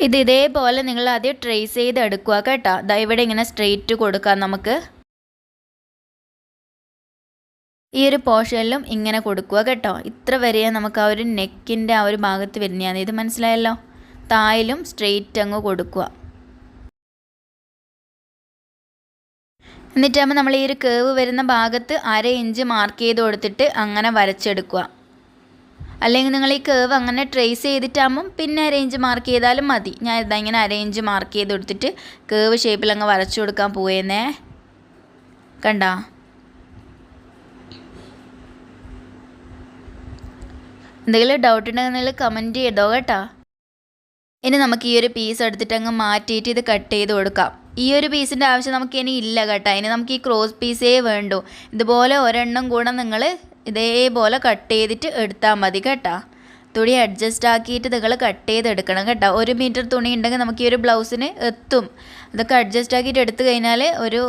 ഇതേപോലെ നിങ്ങൾ ആദ്യം ട്രേസ് ചെയ്ത് എടുക്കുക കേട്ടോ. ഇവിടെ ഇങ്ങനെ സ്ട്രെയിറ്റ് കൊടുക്കാം. നമുക്ക് ഈ ഒരു പോർഷനിലും ഇങ്ങനെ കൊടുക്കുക കേട്ടോ. ഇത്ര വരെ നമുക്ക് ആ ഒരു നെക്കിൻ്റെ ആ ഒരു ഭാഗത്ത് വരുന്നതാണ്. ഇത് മനസ്സിലായല്ലോ. താഴിലും സ്ട്രെയിറ്റ് അങ്ങ് കൊടുക്കുക. എന്നിട്ടാകുമ്പോൾ നമ്മൾ ഈ ഒരു കേവ് വരുന്ന ഭാഗത്ത് 1/2 ഇഞ്ച് മാർക്ക് ചെയ്ത് കൊടുത്തിട്ട് അങ്ങനെ വരച്ചെടുക്കുക. അല്ലെങ്കിൽ നിങ്ങൾ ഈ കേവ് അങ്ങനെ ട്രേസ് ചെയ്തിട്ടാകുമ്പം പിന്നെ 1/2 ഇഞ്ച് മാർക്ക് ചെയ്താലും മതി. ഞാൻ ഇതാ ഇങ്ങനെ 1/2 ഇഞ്ച് മാർക്ക് ചെയ്ത് കൊടുത്തിട്ട് കേവ് ഷേപ്പിൽ അങ്ങ് വരച്ചു കൊടുക്കാൻ പോയെന്നേ. കണ്ടോ? എന്തെങ്കിലും ഡൗട്ട് ഉണ്ടെങ്കിൽ കമൻറ്റ് ചെയ്തോ കേട്ടോ. ഇനി നമുക്ക് ഈ ഒരു പീസ് എടുത്തിട്ട് അങ്ങ് മാറ്റിയിട്ട് ഇത് കട്ട് ചെയ്ത് കൊടുക്കാം. ഈ ഒരു പീസിൻ്റെ ആവശ്യം നമുക്ക് ഇനി ഇല്ല കേട്ടോ. ഇനി നമുക്ക് ഈ ക്രോസ് പീസേ വേണ്ടൂ. ഇതുപോലെ ഒരെണ്ണം കൂടെ നിങ്ങൾ ഇതേപോലെ കട്ട് ചെയ്തിട്ട് എടുത്താൽ മതി കേട്ടോ. തുണി അഡ്ജസ്റ്റ് ആക്കിയിട്ട് നിങ്ങൾ കട്ട് ചെയ്തെടുക്കണം കേട്ടോ. 1 മീറ്റർ തുണി ഉണ്ടെങ്കിൽ നമുക്ക് ഈ ഒരു ബ്ലൗസിന് എത്തും. ഇതൊക്കെ അഡ്ജസ്റ്റ് ആക്കിയിട്ട് എടുത്തു കഴിഞ്ഞാൽ ഒരു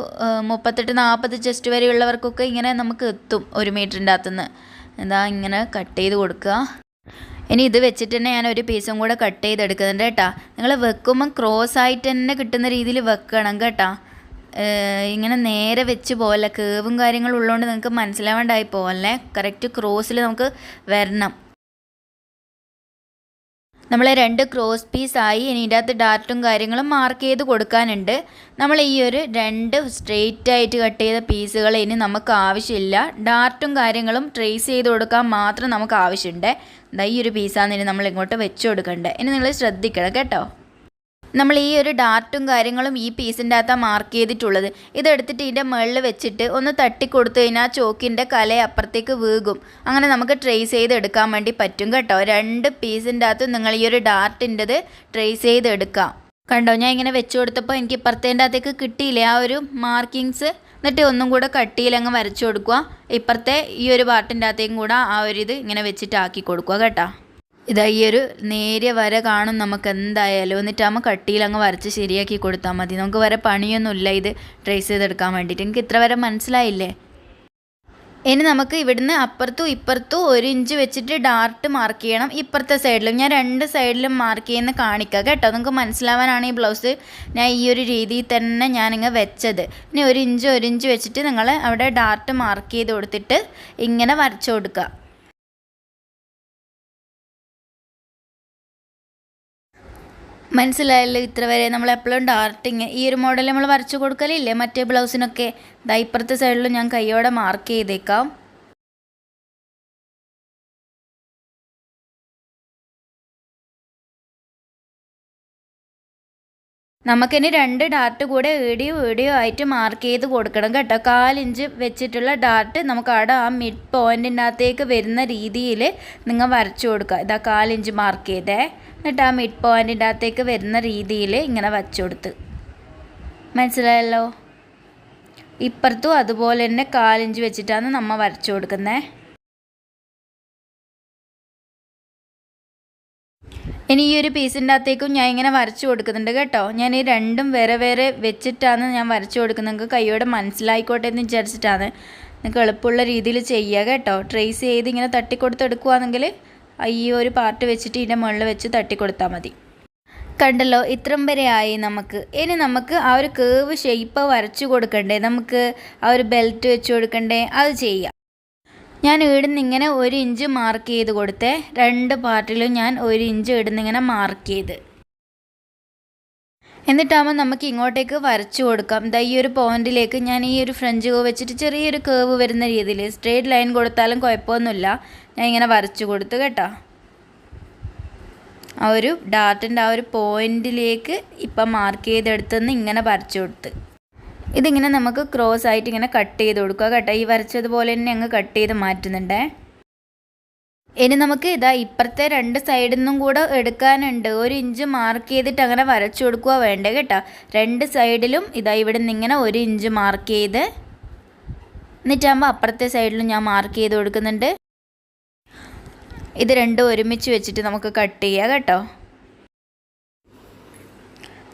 38-40 ചെസ്റ്റ് വരെയുള്ളവർക്കൊക്കെ ഇങ്ങനെ നമുക്ക് എത്തും 1 മീറ്ററിൻ്റെ അകത്തുനിന്ന്. എന്താ ഇങ്ങനെ കട്ട് ചെയ്ത് കൊടുക്കുക. ഇനി ഇത് വെച്ചിട്ട് തന്നെ ഞാൻ ഒരു പീസും കൂടെ കട്ട് ചെയ്തെടുക്കുന്നുണ്ട് കേട്ടോ. നിങ്ങൾ വെക്കുമ്പം ക്രോസ് ആയിട്ട് തന്നെ കിട്ടുന്ന രീതിയിൽ വെക്കണം കേട്ടോ. ഇങ്ങനെ നേരെ വെച്ച് പോലെ കേവും കാര്യങ്ങളും ഉള്ളതുകൊണ്ട് നിങ്ങൾക്ക് മനസ്സിലാവേണ്ടായി പോവല്ലേ. കറക്റ്റ് ക്രോസിൽ നമുക്ക് വരണം. നമ്മൾ 2 ക്രോസ് പീസായി. ഇനി ഇതിൻ്റെ അകത്ത് ഡാർട്ടും കാര്യങ്ങളും മാർക്ക് ചെയ്ത് കൊടുക്കാനുണ്ട്. നമ്മൾ ഈ ഒരു 2 സ്ട്രെയിറ്റ് ആയിട്ട് കട്ട് ചെയ്ത പീസുകൾ ഇനി നമുക്ക് ആവശ്യമില്ല. ഡാർട്ടും കാര്യങ്ങളും ട്രേസ് ചെയ്ത് കൊടുക്കാൻ മാത്രം നമുക്ക് ആവശ്യമുണ്ട്. ഈ ഒരു പീസാണ് ഇനി നമ്മൾ ഇങ്ങോട്ട് വെച്ച് കൊടുക്കേണ്ടത്. ഇനി നിങ്ങൾ ശ്രദ്ധിക്കണം കേട്ടോ. നമ്മൾ ഈ ഒരു ഡാർട്ടും കാര്യങ്ങളും ഈ പീസിൻ്റെ അകത്താണ് മാർക്ക് ചെയ്തിട്ടുള്ളത്. ഇതെടുത്തിട്ട് ഇതിൻ്റെ മുകളിൽ വെച്ചിട്ട് ഒന്ന് തട്ടി കൊടുത്തു കഴിഞ്ഞാൽ ചോക്കിൻ്റെ കല അപ്പുറത്തേക്ക് വീകും. അങ്ങനെ നമുക്ക് ട്രേസ് ചെയ്ത് എടുക്കാൻ വേണ്ടി പറ്റും കേട്ടോ. 2 പീസിൻ്റെ അകത്ത് നിങ്ങൾ ഈ ഒരു ഡാർട്ടിൻ്റെത് ട്രേസ് ചെയ്ത് എടുക്കാം. കണ്ടോ, ഞാൻ ഇങ്ങനെ വെച്ച് കൊടുത്തപ്പോൾ എനിക്ക് ഇപ്പുറത്തേൻ്റെ അകത്തേക്ക് കിട്ടിയില്ലേ ആ ഒരു മാർക്കിങ്സ്. എന്നിട്ട് ഒന്നും കൂടെ കട്ടിയിൽ അങ്ങ് വരച്ചു കൊടുക്കുക. ഇപ്പുറത്തെ ഈ ഒരു പാർട്ടിൻ്റെ അകത്തേക്കും കൂടെ ആ ഒരു ഇത് ഇങ്ങനെ വെച്ചിട്ട് ആക്കി കൊടുക്കുക കേട്ടോ. ഇതാ ഈ ഒരു നേരിയ വര കാണും നമുക്ക് എന്തായാലും. എന്നിട്ടാകുമ്പോൾ കട്ടിയിൽ അങ്ങ് വരച്ച് ശരിയാക്കി കൊടുത്താൽ മതി. നമുക്ക് വരെ പണിയൊന്നുമില്ല ഇത് ട്രേസ് ചെയ്തെടുക്കാൻ വേണ്ടിയിട്ട്. എനിക്ക് ഇത്ര വരെ മനസ്സിലായില്ലേ? ഇനി നമുക്ക് ഇവിടുന്ന് അപ്പുറത്തും ഇപ്പുറത്തും 1 ഇഞ്ച് വെച്ചിട്ട് ഡാർട്ട് മാർക്ക് ചെയ്യണം. ഇപ്പുറത്തെ സൈഡിലും ഞാൻ 2 സൈഡിലും മാർക്ക് ചെയ്യുന്ന കാണിക്കുക കേട്ടോ. നിങ്ങൾക്ക് മനസ്സിലാവാനാണ് ഈ ബ്ലൗസ് ഞാൻ ഈ ഒരു രീതിയിൽ തന്നെ ഞാനിങ്ങനെ വെച്ചത്. ഇനി 1 ഇഞ്ച് വെച്ചിട്ട് നിങ്ങൾ അവിടെ ഡാർട്ട് മാർക്ക് ചെയ്ത് കൊടുത്തിട്ട് ഇങ്ങനെ വരച്ചു കൊടുക്കുക. മനസ്സിലായല്ലോ ഇത്ര വരെ? നമ്മൾ എപ്പോഴും ഡാർട്ടിങ് ഈ ഒരു മോഡൽ നമ്മൾ വരച്ചു കൊടുക്കലില്ലേ മറ്റേ ബ്ലൗസിനൊക്കെ. ഇപ്പുറത്തെ സൈഡിലും ഞാൻ കൈയോടെ മാർക്ക് ചെയ്തേക്കാം. നമുക്കിനി 2 ഡാർട്ട് കൂടെ വീഡിയോ ആയിട്ട് മാർക്ക് ചെയ്ത് കൊടുക്കണം കേട്ടോ. 1/4 ഇഞ്ച് വെച്ചിട്ടുള്ള ഡാർട്ട് നമുക്ക് അവിടെ ആ മിഡ് പോയിൻറ്റിൻ്റെ അകത്തേക്ക് വരുന്ന രീതിയിൽ നിങ്ങൾ വരച്ചു കൊടുക്കുക. ഇതാ 1/4 ഇഞ്ച് മാർക്ക് ചെയ്തേ. എന്നിട്ട് ആ മിഡ് പോയിൻറ്റിൻ്റെ അകത്തേക്ക് വരുന്ന രീതിയിൽ ഇങ്ങനെ വച്ചു കൊടുത്ത്. മനസ്സിലായല്ലോ? ഇപ്പുറത്തും അതുപോലെ തന്നെ 1/4 ഇഞ്ച് വെച്ചിട്ടാണ് നമ്മൾ വരച്ചു കൊടുക്കുന്നത്. ഇനി ഈ ഒരു പീസിൻ്റെ അകത്തേക്കും ഞാൻ ഇങ്ങനെ വരച്ചു കൊടുക്കുന്നുണ്ട് കേട്ടോ. ഞാൻ ഈ 2ഉം വേറെ വെച്ചിട്ടാണ് ഞാൻ വരച്ചു കൊടുക്കുന്നത്. നിങ്ങൾക്ക് കൈയോടെ മനസ്സിലായിക്കോട്ടെ എന്ന് വിചാരിച്ചിട്ടാണ്. നിങ്ങൾക്ക് എളുപ്പമുള്ള രീതിയിൽ ചെയ്യുക കേട്ടോ. ട്രേസ് ചെയ്ത് ഇങ്ങനെ തട്ടിക്കൊടുത്തെടുക്കുകയാണെങ്കിൽ ഈ ഒരു പാർട്ട് വെച്ചിട്ട് ഇതിൻ്റെ മുകളിൽ വെച്ച് തട്ടിക്കൊടുത്താൽ മതി. കണ്ടല്ലോ, ഇത്രയും വരെ ആയി നമുക്ക്. ഇനി നമുക്ക് ആ ഒരു കേവ് ഷേപ്പ് വരച്ചു കൊടുക്കണ്ടേ, നമുക്ക് ആ ഒരു ബെൽറ്റ് വെച്ച് കൊടുക്കണ്ടേ, അത് ചെയ്യാം. ഞാൻ ഇവിടുന്ന് ഇങ്ങനെ 1 ഇഞ്ച് മാർക്ക് ചെയ്ത് കൊടുത്തേ. 2 പാർട്ടിലും ഞാൻ 1 ഇഞ്ച് ഇവിടുന്ന് ഇങ്ങനെ മാർക്ക് ചെയ്ത്. എന്നിട്ടാകുമ്പോൾ നമുക്ക് ഇങ്ങോട്ടേക്ക് വരച്ചു കൊടുക്കാം. ഈ ഒരു പോയിന്റിലേക്ക് ഞാൻ ഈ ഒരു ഫ്രഞ്ച് കേവ് വെച്ചിട്ട് ചെറിയൊരു കേവ് വരുന്ന രീതിയിൽ സ്ട്രെയിറ്റ് ലൈൻ കൊടുത്താലും കുഴപ്പമൊന്നുമില്ല. ഞാൻ ഇങ്ങനെ വരച്ചു കൊടുത്തു കേട്ടോ. ആ ഒരു ഡാർട്ടിൻ്റെ ആ ഒരു പോയിന്റിലേക്ക് ഇപ്പം മാർക്ക് ചെയ്തെടുത്തുനിന്ന് ഇങ്ങനെ വരച്ചു കൊടുത്ത്. ഇതിങ്ങനെ നമുക്ക് ക്രോസ് ആയിട്ട് ഇങ്ങനെ കട്ട് ചെയ്ത് കൊടുക്കുക കേട്ടോ. ഈ വരച്ചതുപോലെ തന്നെ അങ്ങ് കട്ട് ചെയ്ത് മാറ്റുന്നുണ്ടേ. ഇനി നമുക്ക് ഇപ്പുറത്തെ 2 സൈഡിൽ നിന്നും കൂടെ എടുക്കാനുണ്ട്. 1 ഇഞ്ച് മാർക്ക് ചെയ്തിട്ട് അങ്ങനെ വരച്ചു കൊടുക്കുക വേണ്ടേ കേട്ടോ. 2 സൈഡിലും ഇവിടെ നിന്ന് ഇങ്ങനെ 1 ഇഞ്ച് മാർക്ക് ചെയ്ത് എന്നിട്ടാകുമ്പോൾ അപ്പുറത്തെ സൈഡിലും ഞാൻ മാർക്ക് ചെയ്ത് കൊടുക്കുന്നുണ്ട്. ഇത് 2 ഒരുമിച്ച് വെച്ചിട്ട് നമുക്ക് കട്ട് ചെയ്യാം കേട്ടോ.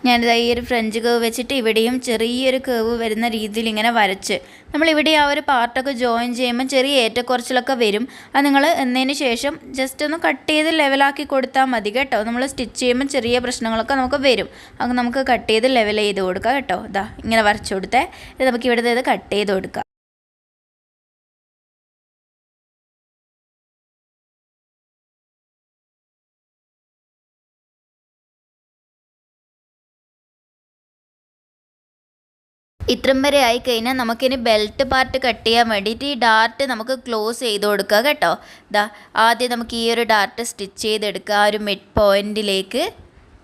ഞാനിത് ഈ ഒരു ഫ്രഞ്ച് കേവ് വെച്ചിട്ട് ഇവിടെയും ചെറിയൊരു കേവ് വരുന്ന രീതിയിൽ ഇങ്ങനെ വരച്ച് നമ്മളിവിടെ ആ ഒരു പാർട്ടൊക്കെ ജോയിൻ ചെയ്യുമ്പോൾ ചെറിയ ഏറ്റക്കുറച്ചിലൊക്കെ വരും. അത് നിങ്ങൾ എന്നതിന് ശേഷം ജസ്റ്റ് ഒന്ന് കട്ട് ചെയ്ത് ലെവലാക്കി കൊടുത്താൽ മതി കേട്ടോ. നമ്മൾ സ്റ്റിച്ച് ചെയ്യുമ്പോൾ ചെറിയ പ്രശ്നങ്ങളൊക്കെ നമുക്ക് വരും. അത് നമുക്ക് കട്ട് ചെയ്ത് ലെവൽ ചെയ്ത് കൊടുക്കാം കേട്ടോ. ഇങ്ങനെ വരച്ചു കൊടുത്തേ. നമുക്ക് ഇവിടുത്തെ ഇത് കട്ട് ചെയ്ത് കൊടുക്കാം. ഇത്രയും വരെ ആയിക്കഴിഞ്ഞാൽ നമുക്കിനി ബെൽറ്റ് പാർട്ട് കട്ട് ചെയ്യാൻ വേണ്ടിയിട്ട് ഈ ഡാർട്ട് നമുക്ക് ക്ലോസ് ചെയ്ത് കൊടുക്കുക കേട്ടോ. ആദ്യം നമുക്ക് ഈ ഒരു ഡാർട്ട് സ്റ്റിച്ച് ചെയ്തെടുക്കുക. ആ ഒരു മിഡ് പോയിൻറ്റിലേക്ക്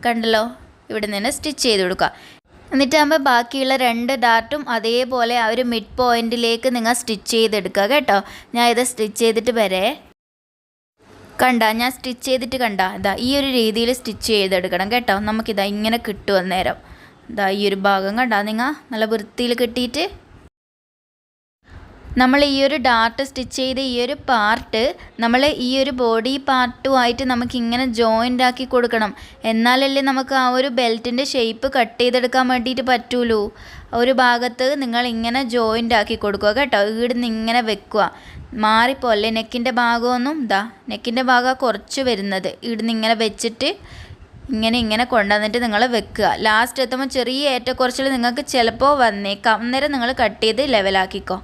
കണ്ടല്ലോ, ഇവിടെ നിന്ന് സ്റ്റിച്ച് ചെയ്ത് കൊടുക്കുക. എന്നിട്ടാകുമ്പോൾ ബാക്കിയുള്ള 2 ഡാർട്ടും അതേപോലെ ആ ഒരു മിഡ് പോയിൻറ്റിലേക്ക് നിങ്ങൾ സ്റ്റിച്ച് ചെയ്തെടുക്കുക കേട്ടോ. ഞാൻ ഇത് സ്റ്റിച്ച് ചെയ്തിട്ട് വരെ ഞാൻ സ്റ്റിച്ച് ചെയ്തിട്ട് ഈ ഒരു രീതിയിൽ സ്റ്റിച്ച് ചെയ്തെടുക്കണം കേട്ടോ. ഇങ്ങനെ കിട്ടും അന്നേരം. ഈ ഒരു ഭാഗം നിങ്ങൾ നല്ല വൃത്തിയിൽ കിട്ടിയിട്ട് നമ്മൾ ഈ ഒരു ഡാർട്ട് സ്റ്റിച്ച് ചെയ്ത് ഈ ഒരു പാർട്ട് നമ്മൾ ഈ ഒരു ബോഡി പാർട്ടുമായിട്ട് നമുക്കിങ്ങനെ ജോയിൻ്റ് ആക്കി കൊടുക്കണം. എന്നാലല്ലേ നമുക്ക് ആ ഒരു ബെൽറ്റിൻ്റെ ഷേപ്പ് കട്ട് ചെയ്തെടുക്കാൻ വേണ്ടിയിട്ട് പറ്റുള്ളൂ. ഒരു ഭാഗത്ത് നിങ്ങൾ ഇങ്ങനെ ജോയിൻ്റ് ആക്കി കൊടുക്കുക കേട്ടോ. ഇവിടുന്ന് ഇങ്ങനെ വെക്കുക. മാറിപ്പോല്ലേ നെക്കിൻ്റെ ഭാഗമൊന്നും. നെക്കിൻ്റെ ഭാഗം കുറച്ച് വരുന്നത്. ഇവിടുന്ന് ഇങ്ങനെ വെച്ചിട്ട് ഇങ്ങനെ കൊണ്ടുവന്നിട്ട് നിങ്ങൾ വെക്കുക. ലാസ്റ്റ് എത്തുമ്പോൾ ചെറിയ ഏറ്റക്കുറച്ചിൽ നിങ്ങൾക്ക് ചിലപ്പോൾ വന്നേക്കാം. അന്നേരം നിങ്ങൾ കട്ട് ചെയ്ത് ലെവലാക്കിക്കോ.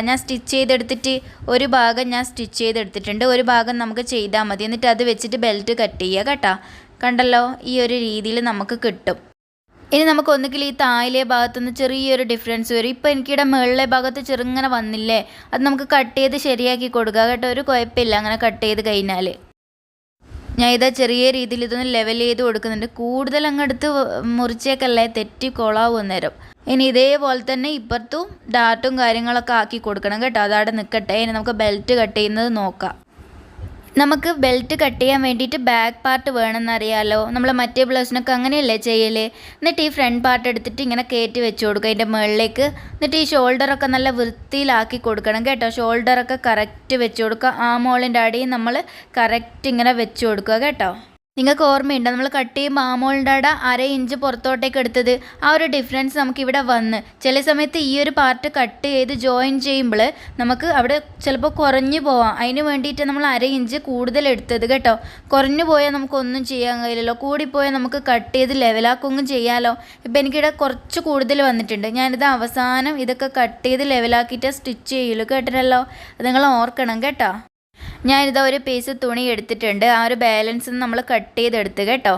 ഞാൻ സ്റ്റിച്ച് ചെയ്തെടുത്തിട്ട് ഒരു ഭാഗം ഞാൻ സ്റ്റിച്ച് ചെയ്തെടുത്തിട്ടുണ്ട്. ഒരു ഭാഗം നമുക്ക് ചെയ്താൽ മതി. എന്നിട്ട് അത് വെച്ചിട്ട് ബെൽറ്റ് കട്ട് ചെയ്യുക കേട്ടോ. കണ്ടല്ലോ, ഈ ഒരു രീതിയിൽ നമുക്ക് കിട്ടും. ഇനി നമുക്ക് ഒന്നുകിൽ ഈ താഴിലെ ഭാഗത്തുനിന്ന് ചെറിയൊരു ഡിഫറൻസ് വരും. ഇപ്പോൾ എനിക്കിവിടെ മുകളിലെ ഭാഗത്ത് ചെറുങ്ങനെ വന്നില്ലേ, അത് നമുക്ക് കട്ട് ചെയ്ത് ശരിയാക്കി കൊടുക്കുക കേട്ടോ. ഒരു കുഴപ്പമില്ല അങ്ങനെ കട്ട് ചെയ്ത് കഴിഞ്ഞാൽ. ഞാൻ ഇതാ ചെറിയ രീതിയിൽ ഇതൊന്ന് ലെവൽ ചെയ്ത് കൊടുക്കുന്നുണ്ട്. കൂടുതൽ അങ്ങെടുത്ത് മുറിച്ചേക്കല്ലേ, തെറ്റി കൊളാവും അന്നേരം. ഇനി ഇതേപോലെ തന്നെ ഇപ്പുറത്തും ഡാർട്ടും കാര്യങ്ങളൊക്കെ ആക്കി കൊടുക്കണം കേട്ടോ. അതവിടെ നിൽക്കട്ടെ. ഇനി നമുക്ക് ബെൽറ്റ് കട്ട് ചെയ്യുന്നത് നോക്കാം. നമുക്ക് ബെൽറ്റ് കട്ട് ചെയ്യാൻ വേണ്ടിയിട്ട് ബാക്ക് പാർട്ട് വേണമെന്നറിയാമല്ലോ. നമ്മൾ മറ്റേ ബ്ലൗസിനൊക്കെ അങ്ങനെയല്ലേ ചെയ്യൽ. എന്നിട്ട് ഈ ഫ്രണ്ട് പാർട്ട് എടുത്തിട്ട് ഇങ്ങനെ കയറ്റി വെച്ച് കൊടുക്കുക അതിൻ്റെ മുകളിലേക്ക്. എന്നിട്ട് ഈ ഷോൾഡറൊക്കെ നല്ല വൃത്തിയിലാക്കി കൊടുക്കണം കേട്ടോ. ഷോൾഡറൊക്കെ കറക്റ്റ് വെച്ച് കൊടുക്കുക. ആ മോളിൻ്റെ അടിയിൽ നമ്മൾ കറക്റ്റ് ഇങ്ങനെ വെച്ച് കൊടുക്കുക കേട്ടോ. നിങ്ങൾക്ക് ഓർമ്മയുണ്ടോ നമ്മൾ കട്ട് ചെയ്യുമ്പോൾ ആമോളിൻ്റെ അട 1/2 ഇഞ്ച് പുറത്തോട്ടേക്ക് എടുത്തത്? ആ ഒരു ഡിഫറൻസ് നമുക്കിവിടെ വന്ന് ചില സമയത്ത് ഈ ഒരു പാർട്ട് കട്ട് ചെയ്ത് ജോയിൻ ചെയ്യുമ്പോൾ നമുക്ക് അവിടെ ചിലപ്പോൾ കുറഞ്ഞു പോവാം. അതിന് വേണ്ടിയിട്ട് നമ്മൾ 1/2 ഇഞ്ച് കൂടുതൽ എടുത്തത് കേട്ടോ. കുറഞ്ഞു പോയാൽ നമുക്കൊന്നും ചെയ്യാൻ കഴിയില്ലല്ലോ. കൂടിപ്പോയാൽ നമുക്ക് കട്ട് ചെയ്ത് ലെവലാക്കുകയും ചെയ്യാമല്ലോ. ഇപ്പം എനിക്കിവിടെ കുറച്ച് കൂടുതൽ വന്നിട്ടുണ്ട്. ഞാനിത് അവസാനം ഇതൊക്കെ കട്ട് ചെയ്ത് ലെവലാക്കിയിട്ട് സ്റ്റിച്ച് ചെയ്യുള്ളൂ കേട്ടിട്ടല്ലോ. അത് നിങ്ങൾ ഓർക്കണം കേട്ടോ. ഞാനിതാ ഒരു പീസ് തുണി എടുത്തിട്ടുണ്ട്. ആ ഒരു ബാലൻസ് നമ്മൾ കട്ട് ചെയ്തെടുത്ത് കേട്ടോ.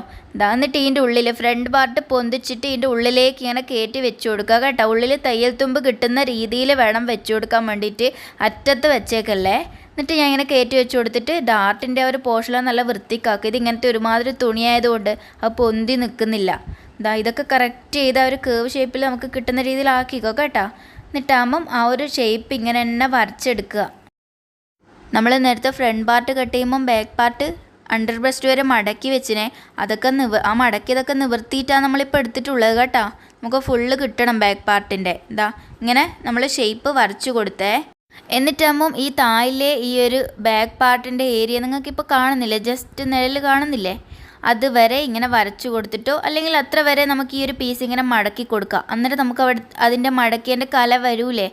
എന്നിട്ട് ഇതിൻ്റെ ഉള്ളിൽ ഫ്രണ്ട് പാർട്ട് പൊന്തിച്ചിട്ട് ഇതിൻ്റെ ഉള്ളിലേക്ക് ഇങ്ങനെ കയറ്റി വെച്ച് കൊടുക്കുക കേട്ടോ. ഉള്ളിൽ തയ്യൽ തുമ്പ് കിട്ടുന്ന രീതിയിൽ വേണം വെച്ച് കൊടുക്കാൻ വേണ്ടിയിട്ട്. അറ്റത്ത് വെച്ചേക്കല്ലേ. എന്നിട്ട് ഞാൻ ഇങ്ങനെ കയറ്റി വെച്ച് കൊടുത്തിട്ട് ഡാർട്ടിൻ്റെ ആ ഒരു പോർഷൻ നല്ല വൃത്തിക്കാക്കുക. ഇത് ഇങ്ങനത്തെ ഒരുമാതിരി തുണിയായതുകൊണ്ട് അത് പൊന്തി നിൽക്കുന്നില്ല. ഇതൊക്കെ കറക്റ്റ് ചെയ്ത് ആ ഒരു കേവ് ഷേപ്പിൽ നമുക്ക് കിട്ടുന്ന രീതിയിലാക്കിക്കോ കേട്ടോ. എന്നിട്ടാകുമ്പം ആ ഒരു ഷേപ്പ് ഇങ്ങനെ തന്നെ വരച്ചെടുക്കുക. നമ്മൾ നേരത്തെ ഫ്രണ്ട് പാർട്ട് കട്ട് ചെയ്യുമ്പം ബാക്ക് പാർട്ട് അണ്ടർ ബ്രസ്റ്റ് വരെ മടക്കി വെച്ചിനെ. അതൊക്കെ ആ മടക്കിയതൊക്കെ നിവർത്തിയിട്ടാണ് നമ്മളിപ്പോൾ എടുത്തിട്ടുള്ളത് കേട്ടോ. നമുക്ക് ഫുള്ള് കിട്ടണം ബാക്ക് പാർട്ടിൻ്റെ. ഇങ്ങനെ നമ്മൾ ഷേപ്പ് വരച്ചു കൊടുത്തേ. എന്നിട്ടാകുമ്പം ഈ താഴിലെ ഈ ഒരു ബാക്ക് പാർട്ടിൻ്റെ ഏരിയ നിങ്ങൾക്കിപ്പോൾ കാണുന്നില്ലേ, ജസ്റ്റ് നിഴൽ കാണുന്നില്ലേ, അതുവരെ ഇങ്ങനെ വരച്ചു കൊടുത്തിട്ടോ അല്ലെങ്കിൽ അത്ര വരെ നമുക്ക് ഈ ഒരു പീസ് ഇങ്ങനെ മടക്കി കൊടുക്കാം. അന്നേരം നമുക്ക് അവിടെ അതിൻ്റെ മടക്കിയതിൻ്റെ കല വരൂലേ,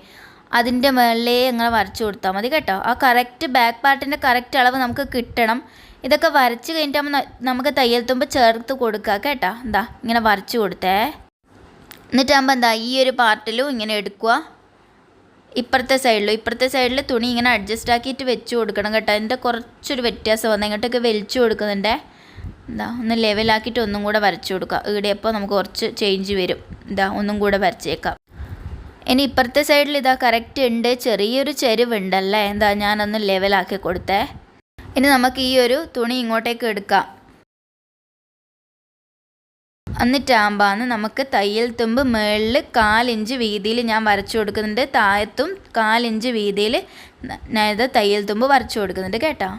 അതിൻ്റെ മുകളിലേ ഇങ്ങനെ വരച്ചു കൊടുത്താൽ മതി കേട്ടോ. ആ കറക്റ്റ് ബാക്ക് പാർട്ടിൻ്റെ കറക്റ്റ് അളവ് നമുക്ക് കിട്ടണം. ഇതൊക്കെ വരച്ച് കഴിഞ്ഞിട്ടാകുമ്പോൾ നമുക്ക് തയ്യൽ തുമ്പ് ചേർത്ത് കൊടുക്കുക കേട്ടോ. ഇങ്ങനെ വരച്ചു കൊടുത്തേ. എന്നിട്ടാകുമ്പോൾ ഈ ഒരു പാർട്ടിലും ഇങ്ങനെ എടുക്കുക. ഇപ്പുറത്തെ സൈഡിൽ തുണി ഇങ്ങനെ അഡ്ജസ്റ്റ് ആക്കിയിട്ട് വെച്ച് കൊടുക്കണം കേട്ടോ. അതിൻ്റെ കുറച്ചൊരു വ്യത്യാസം വന്നാൽ ഇങ്ങോട്ടൊക്കെ വലിച്ചു കൊടുക്കുന്നുണ്ടേ. ഒന്ന് ലെവലാക്കിയിട്ട് ഒന്നും കൂടെ വരച്ചു കൊടുക്കുക. ഈടെയപ്പോൾ നമുക്ക് കുറച്ച് ചേഞ്ച് വരും. ഒന്നും കൂടെ വരച്ചേക്കാം. ഇനി ഇപ്പുറത്തെ സൈഡിൽ കറക്റ്റ് ഉണ്ട്, ചെറിയൊരു ചെരുവുണ്ടല്ലേ. ഞാനൊന്ന് ലെവലാക്കി കൊടുത്തേ. ഇനി നമുക്ക് ഈ ഒരു തുണി ഇങ്ങോട്ടേക്ക് എടുക്കാം. എന്നിട്ടാകുമ്പോൾ നമുക്ക് തയ്യൽ തുമ്പ് മുകളിൽ 1/4 ഇഞ്ച് വീതിയിൽ ഞാൻ വരച്ചു കൊടുക്കുന്നുണ്ട്. താഴത്തും 1/4 ഇഞ്ച് വീതിയിൽ ഞാനിത് തയ്യൽ തുമ്പ് വരച്ചു കൊടുക്കുന്നുണ്ട് കേട്ടോ.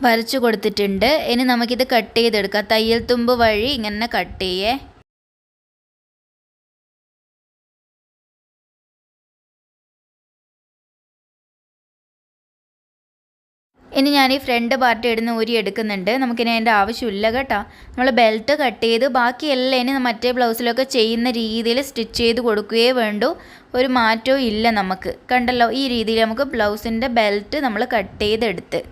വരച്ചു കൊടുത്തിട്ടുണ്ട്. ഇനി നമുക്കിത് കട്ട് ചെയ്തെടുക്കാം. തയ്യൽ തുമ്പ് വഴി ഇങ്ങനെ കട്ട് ചെയ്യേ. ഇനി ഞാൻ ഈ ഫ്രണ്ട് പാർട്ട് ഇടുന്ന ഊരി എടുക്കുന്നുണ്ട്. നമുക്കിനി അതിൻ്റെ ആവശ്യമില്ല കേട്ടോ. നമ്മൾ ബെൽറ്റ് കട്ട് ചെയ്ത് ബാക്കിയെല്ലാം ഇനി മറ്റേ ബ്ലൗസിലൊക്കെ ചെയ്യുന്ന രീതിയിൽ സ്റ്റിച്ച് ചെയ്ത് കൊടുക്കുകയേ വേണ്ടൂ. ഒരു മാറ്റവും ഇല്ല നമുക്ക്. കണ്ടല്ലോ, ഈ രീതിയിൽ നമുക്ക് ബ്ലൗസിൻ്റെ ബെൽറ്റ് നമ്മൾ കട്ട് ചെയ്തെടുത്ത്.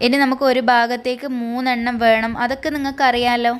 ഇനി നമുക്ക് ഒരു ഭാഗത്തേക്ക് 3 എണ്ണം വേണം. അതൊക്കെ നിങ്ങൾക്കറിയാമല്ലോ.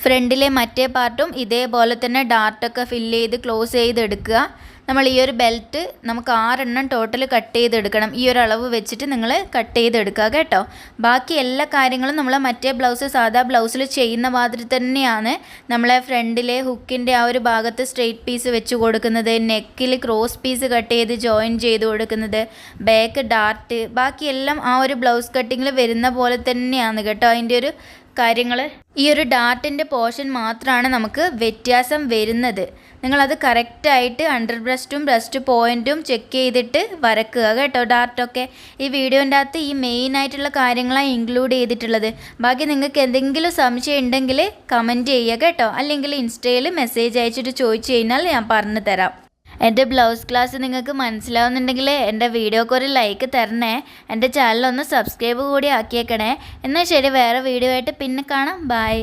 ഫ്രണ്ടിലെ മറ്റേ പാർട്ടും ഇതേപോലെ തന്നെ ഡാർട്ടൊക്കെ ഫില്ല് ചെയ്ത് ക്ലോസ് ചെയ്തെടുക്കുക. നമ്മൾ ഈ ഒരു ബെൽറ്റ് നമുക്ക് 6 എണ്ണം ടോട്ടൽ കട്ട് ചെയ്തെടുക്കണം. ഈ ഒരു അളവ് വെച്ചിട്ട് നിങ്ങൾ കട്ട് ചെയ്തെടുക്കുക കേട്ടോ. ബാക്കി എല്ലാ കാര്യങ്ങളും നമ്മൾ മറ്റേ ബ്ലൗസ് സാധാ ബ്ലൗസിൽ ചെയ്യുന്ന മാതിരി തന്നെയാണ്. നമ്മളെ ഫ്രണ്ടിലെ ഹുക്കിൻ്റെ ആ ഒരു ഭാഗത്ത് സ്ട്രെയിറ്റ് പീസ് വെച്ച് കൊടുക്കുന്നത്, നെക്കിൽ ക്രോസ് പീസ് കട്ട് ചെയ്ത് ജോയിൻ ചെയ്ത് കൊടുക്കുന്നത്, ബാക്ക് ഡാർട്ട്, ബാക്കിയെല്ലാം ആ ഒരു ബ്ലൗസ് കട്ടിങ്ങിൽ വരുന്ന പോലെ തന്നെയാണ് കേട്ടോ. അതിൻ്റെ ഒരു കാര്യങ്ങൾ ഈ ഒരു ഡാർട്ടിൻ്റെ പോർഷൻ മാത്രമാണ് നമുക്ക് വ്യത്യാസം വരുന്നത്. നിങ്ങളത് കറക്റ്റായിട്ട് അണ്ടർ ബ്രസ്റ്റും ബ്രസ്റ്റ് പോയിൻറ്റും ചെക്ക് ചെയ്തിട്ട് വരക്കുക കേട്ടോ. ഡാർട്ടൊക്കെ ഈ വീഡിയോൻ്റെ അകത്ത് ഈ മെയിനായിട്ടുള്ള കാര്യങ്ങളാണ് ഇൻക്ലൂഡ് ചെയ്തിട്ടുള്ളത്. ബാക്കി നിങ്ങൾക്ക് എന്തെങ്കിലും സംശയം ഉണ്ടെങ്കിൽ കമൻറ്റ് ചെയ്യുക കേട്ടോ. അല്ലെങ്കിൽ ഇൻസ്റ്റയിൽ മെസ്സേജ് അയച്ചിട്ട് ചോദിച്ചു കഴിഞ്ഞാൽ ഞാൻ പറഞ്ഞു തരാം. എൻ്റെ ബ്ലൗസ് ക്ലാസ് നിങ്ങൾക്ക് മനസ്സിലാവുന്നുണ്ടെങ്കിൽ എൻ്റെ വീഡിയോക്ക് ഒരു ലൈക്ക് തരണേ. എൻ്റെ ചാനലൊന്ന് സബ്സ്ക്രൈബ് കൂടി ആക്കിയേക്കണേ. എന്നാൽ ശരി, വേറെ വീഡിയോ ആയിട്ട് പിന്നെ കാണാം. ബൈ.